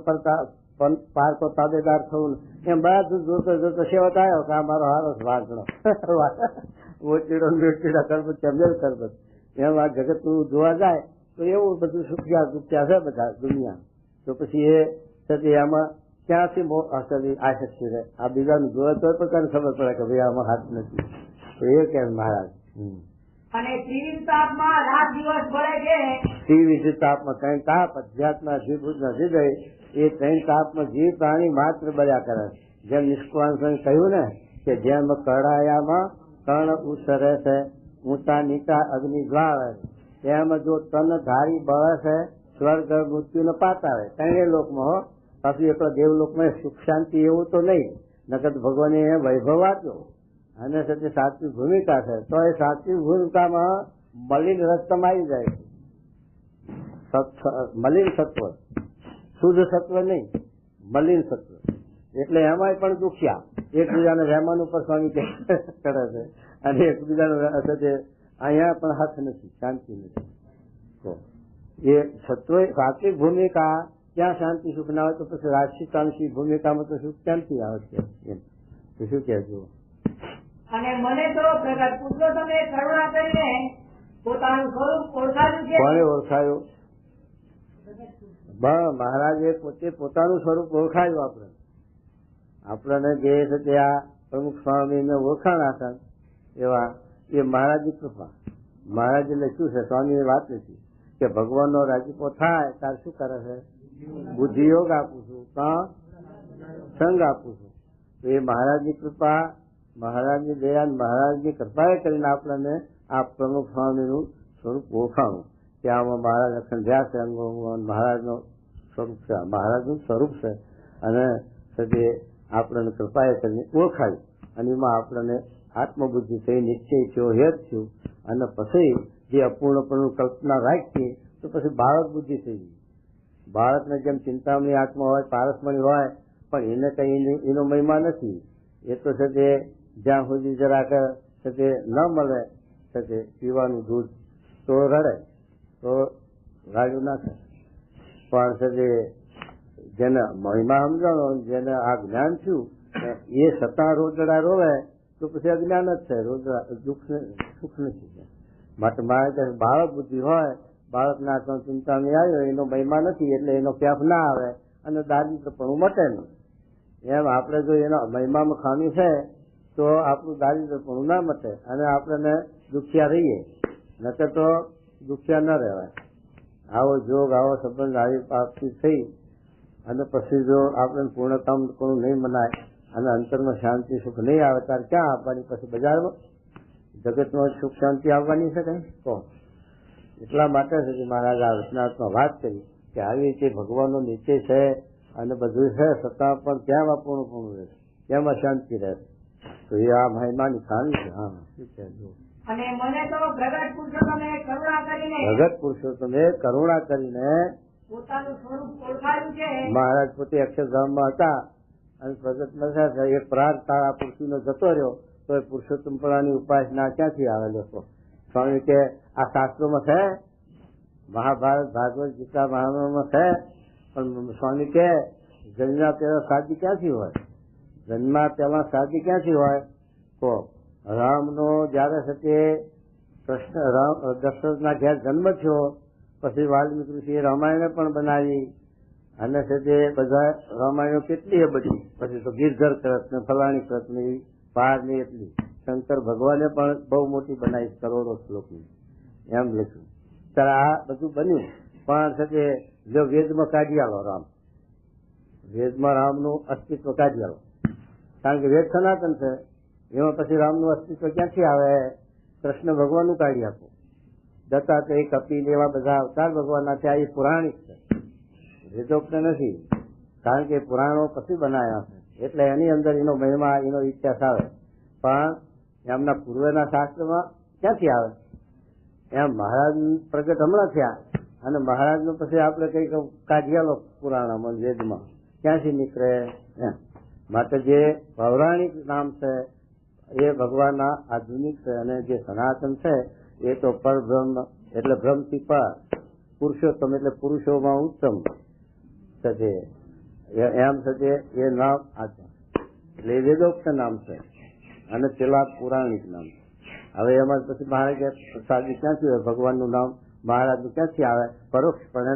પારકો તાબેદાર થવું એમ બધું જોતો સેવત આવ્યો કે આ મારો હારો વાંચણો મોચીડો મેચીડા કરબત મેલ કરબત એમ આ જગત નું જોવા જાય તો એવું બધું સુખ્યા દુખ્યા છે બધા દુનિયા તો પછી એ થતી આમાં ક્યાંથી આ શક્તિ રહે આ બીજાનું જોવે તો પોતાને ખબર પડે કે ભાઈ આમાં હાથ નથી તો એ કેમ મહારાજ અને તીવ્ર તાપમાં રાત દિવસ બળે છે તીવ્ર તાપમાં 3 તાપ અધ્યાત્મા જીભૂત નથી ગઈ એ 3 તાપમાં જીવ પ્રાણી માત્ર બળ્યા કરે જેમ નિષ્કાંત કહ્યું ને કે જેમ કડાયામાં કર્ણ ઉસરે છે ઊંચા નીચા અગ્નિ જ્વાળે એમ જો તન ધારી બળે છે સ્વર્ગ મૃત્યુને પાતાવે 3 લોકમાં હો પાછું એકલો દેવલોકમાં સુખ શાંતિ એવું તો નહીં નકર ભગવાને વૈભવ આપ્યો અને સાથે સાચી ભૂમિકા છે તો એ સાચી ભૂમિકામાં મલિન રસ્તમ આવી જાય છે મલિન સત્વ શુદ્ધ સત્વ નહીં મલિન સત્વ એટલે એમાંય પણ દુખ્યા એકબીજાને રહેમાન ઉપર સ્વામી કરે છે અને એકબીજાનો સાથે અહીંયા પણ હાથ નથી શાંતિ નથી તો એ સત્વ સાચી ભૂમિકા ત્યાં શાંતિ સુખ ના હોય તો પછી રાજસી તામસી ભૂમિકામાં તો સુખ ક્યાંથી આવે છે એમ તો શું કહેજો અને મને તો પ્રગટ પુરુષોત્તમે કરુણા કરીને પોતાનું સ્વરૂપ ઓળખાયું છે કોને ઓળખાયું મહારાજે પોતે પોતાનું સ્વરૂપ ઓળખાયું આપણને જે છે તે આ પ્રમુખ સ્વામીને ઓળખાણ આસન એવા એ મહારાજની કૃપા મહારાજ એટલે શું છે સ્વામીની વાત નથી કે ભગવાનનો રાજીપો થાય ત્યારે શું કરે છે બુદ્ધિ યોગ આપું છું સંગ આપું છું તો એ મહારાજની કૃપા મહારાજની દયા મહારાજની કૃપાએ કરીને આપણને આ પ્રમુખ સ્વામીનું સ્વરૂપ ઓળખાણું કે આમાં મહારાજ અખંડ્યા છે અંગો મહારાજનું સ્વરૂપ છે મહારાજનું સ્વરૂપ છે અને સજે આપણને કૃપાએ કરીને ઓળખાયું અને એમાં આપણને આત્મબુદ્ધિ થઈ નિશ્ચય થયો હેત થયું અને પછી જે અપૂર્ણપણું કલ્પના રાખીએ તો પછી બાળક બુદ્ધિ થઈ ગઈ બાળકને જેમ ચિંતામણી આત્મા હોય પારસમણી હોય પણ એને કઈ એનો મહિમા નથી એ તો છે તે જ્યાં સુધી જરાક છે તે ન મળે છે તે પીવાનું દૂધ તો રડે તો રાડ્યું નાખે પણ છે તે જેને મહિમા સમજાણો જેને આ જ્ઞાન થયું એ સતા રોજડા રોવે તો પછી અજ્ઞાન જ છે રોજડા સુખ નથી માટે મારે બાળક બુદ્ધિ હોય બાળકના આત્મા ચિંતા નહીં આવ્યો એનો મહિમા નથી એટલે એનો ક્યાફ ના આવે અને દારિદ્રપણું મટે નહીં એમ આપણે જો એનો મહિમામાં ખામી છે તો આપણું દારિદ્રપણું ના મટે અને આપણને દુખિયા રહીએ નકર તો દુખિયા ન રહેવાય આવો જોગ આવો સંબંધ આવી પ્રાપ્તિ થઈ અને પછી જો આપણે પૂર્ણ કામ કોનું નહીં મનાય અને અંતરમાં શાંતિ સુખ નહીં આવે ત્યારે ક્યાં આપવાની પછી બજારમાં જગતમાં સુખ શાંતિ આવવાની છે કઈ તો એટલા માટે સુધી મહારાજ આ રચનાત્મક વાત કરી કે આવી રીતે ભગવાનનો નિશ્ચય છે અને બધું છે છતાં પણ ક્યાં પૂર્ણ રહેશે ક્યાંમાં શાંતિ રહેશે તો એ આ મહિમાની ખામી છે હા શું છે અને મને તો પ્રગટ પુરુષોત્તમે કરુણા કરીને પોતાનું સ્વરૂપ ઓળખાયું છે મહારાજ પોતે અક્ષરધામમાં હતા અને પ્રગટ નતા એક પ્રાર તારા પુરુષનો જતો રહ્યો તો એ પુરુષોત્તમપણાની ઉપાસના ક્યાંથી આવે લોકો સ્વામી કે આ શાસ્ત્રોમાં છે મહાભારત ભાગવત ગીતા મહાભારતમાં છે પણ સ્વામી કે જન્મા પહેલા સાદી ક્યાંથી હોય જન્મા પહેલા સાદી ક્યાંથી હોય તો રામનો જયારે છે તે કૃષ્ણ રામ દશરથના ઘેર જન્મ થયો પછી વાલ્મીકી ઋષિએ રામાયણ પણ બનાવી અને છે તે બધા રામાયણો કેટલી બધી, પછી તો ગિરધર કૃત ને ફલાણી કૃત ને પાર ને એટલી. શંકર ભગવાને પણ બહુ મોટી બનાવી, કરોડો શ્લોકની એમ લખ્યું. ત્યારે આ બધું બન્યું, પણ છે તે જો વેદમાં કાઢી આલો રામ, વેદમાં રામનું અસ્તિત્વ કાઢી આલો, કારણ કે વેદ સનાતન છે, એમાં પછી રામનું અસ્તિત્વ ક્યાંથી આવે? કૃષ્ણ ભગવાનનું કાઢી આપો. દત્તાત્રેય, કપિલ એવા બધા અવતાર ભગવાનના છે, એ પુરાણિક છે, વેદોક્ત નથી, કારણ કે પુરાણો પછી બનાવ્યા છે, એટલે એની અંદર એનો મહિમા, એનો ઇતિહાસ આવે. પણ એમના પૂર્વના શાસ્ત્રમાં ક્યાંથી આવે? એમ મહારાજ પ્રગટ હમણાં થયા, અને મહારાજનું પછી આપણે કઈક કાઢિયાલો પુરાણમાં વેદમાં ક્યાંથી નીકળે? એમ માટે જે પૌરાણિક નામ છે એ ભગવાનના આધુનિક છે, અને જે સનાતન છે એ તો પરબ્રહ્મ, એટલે બ્રહ્મથી પર, પુરુષોત્તમ એટલે પુરુષોમાં ઉત્તમ છે, એમ છે એ નામ એટલે એ વેદોક્ત નામ છે, અને પેલા પૌરાણિક નામ છે. હવે એમાં પછી મહારાજ સાદી ક્યાંથી હોય? ભગવાનનું નામ મહારાજનું ક્યાંથી આવે? પરોક્ષપણે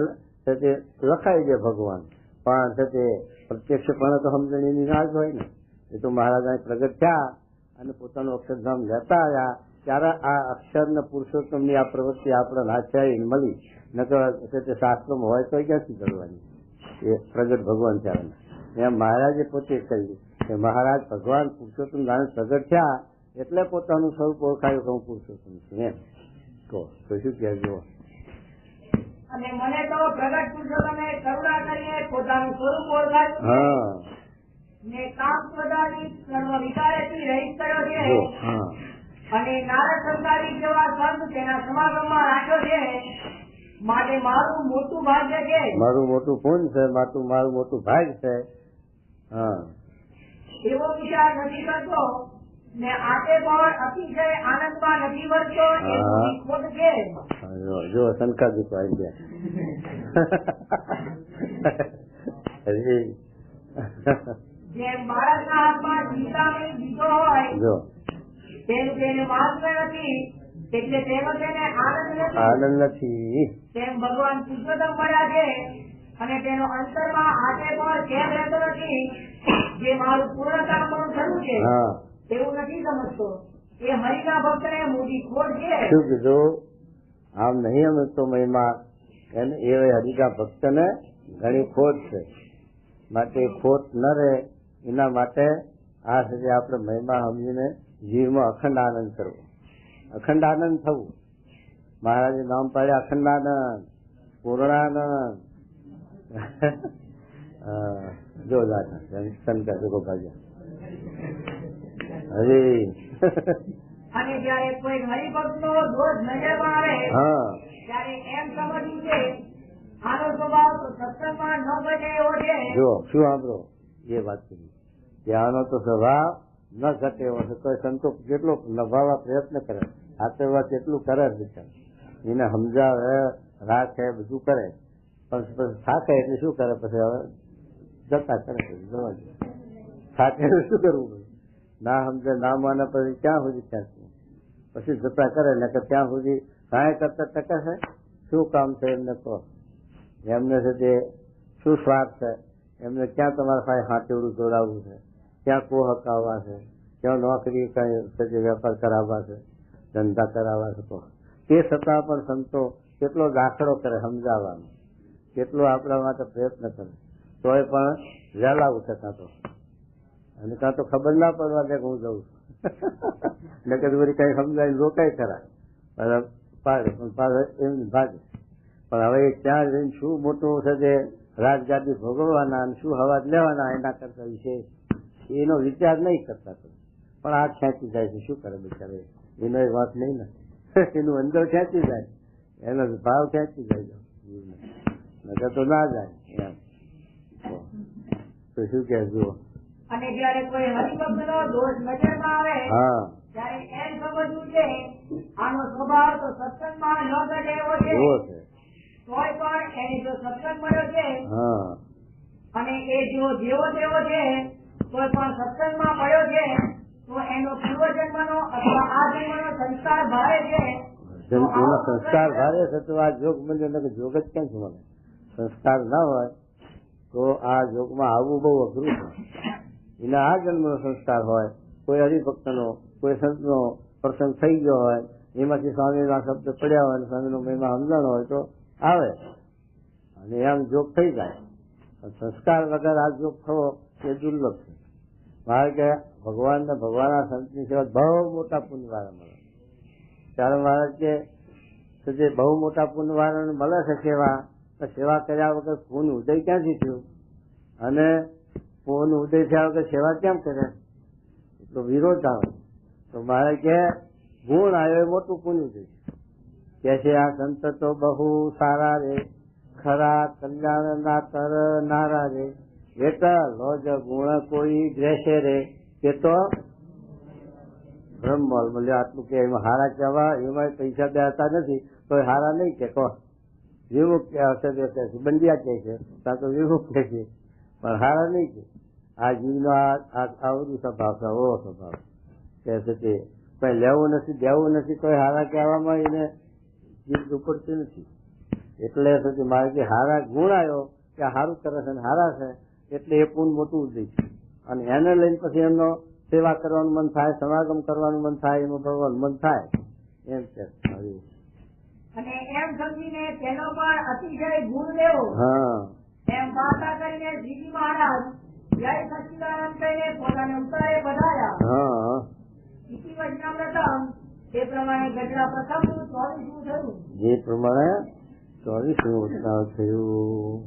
તે લખાય છે ભગવાન, પણ છે તે પ્રત્યક્ષપણે તો સમજણીની ના જ હોય ને. એ તો મહારાજ અહીં પ્રગટ થયા અને પોતાનું અક્ષરધામ લેતા આવ્યા, ત્યારે આ અક્ષર ને પુરુષોત્તમની આ પ્રવૃત્તિ આપણે નાચાઈને મળી. નકર તે શાસ્ત્રોમાં હોય તો ક્યાંથી કરવાની? એ પ્રગટ ભગવાન થયા. એમ મહારાજે પોતે કહ્યું કે મહારાજ ભગવાન પુરુષોત્તમ જાણે પ્રગટ થયા એટલે પોતાનું સ્વરૂપ ઓળખાયું કે હું પુરુષોત્તમ છું. એમ કહો તો શું કહેજો? અને મને તો પ્રગટ પુરુષોત્તમે કરુણા કરીને પોતાનું સ્વરૂપ ઓળખાયું, હા, ને કામ ક્રોધાદી સર્વ વિકારેથી રહિત કર્યો છે, અને નારદ સંસારી જેવા સંત તેના સમાગમમાં રાખ્યો છે. માટે મારું મોટું ભાગ્ય છે, મારું મોટું પુણ્ય છે, મારું મોટું ભાગ છે. હા, એવો વિચાર નથી કરતો, ને આતે પણ અતિશય આનંદમાં નથી વધતો, એ મોટી ખોટ છે. જો શંકાજી તો આવી ગયા. જેમ બાળકના હાથમાં ચિંતામણી દીધો હોય, જો તેમ તેને માર્ગ નથી, એટલે તેનો તેને આનંદ નથી. તેમ ભગવાન પુરુષોત્તમ મળ્યા છે, અને તેનો અંતરમાં આતે પણ કેમ રહેતો નથી, જે મારું પૂર્ણ કામ પણ થયું છે એવું નથી સમજતો. એ હરિના ભક્તને મોટી ખોટ છે. શું કીધું? આમ નહીં સમજતો મહિમા, એને એ હરિના ભક્તને ઘણી ખોટ છે, માટે ખોટ ન રહે એના માટે આ સુધી આપણે મહિમા સમજીને જીવમાં અખંડ આનંદ કરવો, અખંડ આનંદ થવું. મહારાજે નામ પાડ્યા અખંડાનંદ, પૂર્ણાનંદ. જો શંકર ગોપાલજી હરી. અને જયારે કોઈ હરિભક્ત નો દોષ નજરમાં આવે ત્યારે એમ સમજવું છે આનો સ્વભાવ તો સત્સંગમાં ન ઘટે એવો છે. જો શું સાંભળો એ વાત કરી કે આનો તો સ્વભાવ ન ઘટે એવો છે, તો સંતો કેટલો નભાવવા પ્રયત્ન કરે, આશીર્વાદ કેટલું કરે છે, એને સમજાવે, રાખે, બધું કરે, પણ પછી થાકે એટલે શું કરે? પછી હવે જતા કરે, જવા દે. થાકે શું કરવું પડે? ના સમજે, ના માને, પછી ક્યાં સુધી ક્યાં પછી જતા કરે ને કે ત્યાં સુધી કાંઈ કરતા ટકે છે. શું કામ છે એમને કહો? એમને છે તે શું સ્વાર્થ છે? એમને ક્યાં તમારા પાસે હાથેવડું જોડાવવું છે? ક્યાં કો હકાવવા છે? ક્યાં નોકરી કઈ વેપાર કરાવવા છે, ધંધા કરાવવા છે? કહો. તે છતાં પણ સંતો કેટલો દાખલો કરે સમજાવવાનો, કેટલો આપણા માટે પ્રયત્ન કરે, તોય પણ વહેલા ઉઠે કાં તો, અને કાં તો ખબર ના પડવા દે કે હું જઉં છું. નકર બધી કઈ સમજાય રોકાય ખરા, પાડે પણ પાડે એમ ભાગે. પણ હવે ત્યાં જઈને શું મોટું છે તે રાજગાદી ભોગવવાના અને શું હવાજ લેવાના એના કરતા વિશે એનો વિચાર નહીં કરતા. પણ આ ખેંચી જાય છે, શું કરે બિચારે? એનો એ વાત નહીં ને, એનું અંદર ખેંચી જાય, એનો ભાવ ખેંચી જાય, નકર તો ના જાય એમ. તો શું કે જુઓ. અને જયારે કોઈ હરિભક્ત નો દોષ નજરમાં આવે ત્યારે એમ સમજવું છે આનો સ્વભાવ તો સત્સંગમાં ન ઘટે એવો છે, તોય પણ એને જો સત્સંગ મળ્યો છે અને એ જો જેવો તેવો છે તોય પણ સત્સંગમાં પડ્યો છે, તો એનો પૂર્વજન્મનો અથવા આ જન્મનો સંસ્કાર ભારે છે. સંસ્કાર ભારે છે તો આ જોગ મળ્યો, જોગ જ ક્યાં છે? મને સંસ્કાર ના હોય તો આ યોગમાં આવવું બહુ અઘરું છે. એના આ જન્મનો સંસ્કાર હોય, કોઈ હરિભક્તનો, કોઈ સંતનો પ્રસંગ થઈ ગયો હોય, એમાંથી સ્વામીના શબ્દ પડ્યા હોય, સ્વામીનો મહિમા સમજણ હોય તો આવે અને એમ જોગ થઈ જાય. સંસ્કાર વગર આ જોગ થવો એ દુર્લભ છે. મારે કે ભગવાનના સંતની સેવા બહુ મોટા પુણ્યવાળા મળે. ત્યારે મહારાજ કે જે બહુ મોટા પુણ્યવાળાને મળે છે સેવા કર્યા વગર પૂન ઉદય ક્યાંથી થયું અને પૂન ઉદય થયા વગર સેવા કેમ કરે? એટલો વિરોધ આવે. તો મારે કે ગુણ આવ્યો એ મોટું પુણ્ય ઉદય કે છે. આ સંત તો બહુ સારા રે, ખરા કલ્યાણ ના કરનારા રે, એટલો જ ગુણ કોઈ ગ્રેસે રે કે તો બ્રહ્મલ મળ્યો. આટલું કે એમાં હારા કહેવા, એમાં પૈસા દેતા નથી તો હારા નહીં કે કહો. વિમુખ હશે કે બંડિયા કે છે, ત્યાં તો વિમુખ કે છે, પણ હારા નહીં કે. આ જીવનો આવડું સ્વભાવ છે, એવો સ્વભાવ કે છે તે કઈ લેવું નથી દેવું નથી, કોઈ હારા કહેવામાં એને જીભ ઉપડતી નથી. એટલે સુધી મારે જે હારા ગુણ આવ્યો કે હારું કરે છે હારા છે એટલે એ પૂન મોટું ઉદય છે. અને એને લઈને પછી એમનો સેવા કરવાનું મન થાય, સમાગમ કરવાનું મન થાય, એમાં ભગવાન મન થાય એમ છે. અને એમ સમજીને તેનો પણ અતિશય ગુણ લેવો. એમ વાર્તા કરીને શ્રીજી મહારાજ જય સચ્ચિદાનંદ કહીને પોતાને ઉતારે પધાર્યા. ઇતિ વચનામૃતમ તે પ્રમાણે ગઢડા પ્રથમનું 24મું થયું. જે પ્રમાણે 24મું થયું.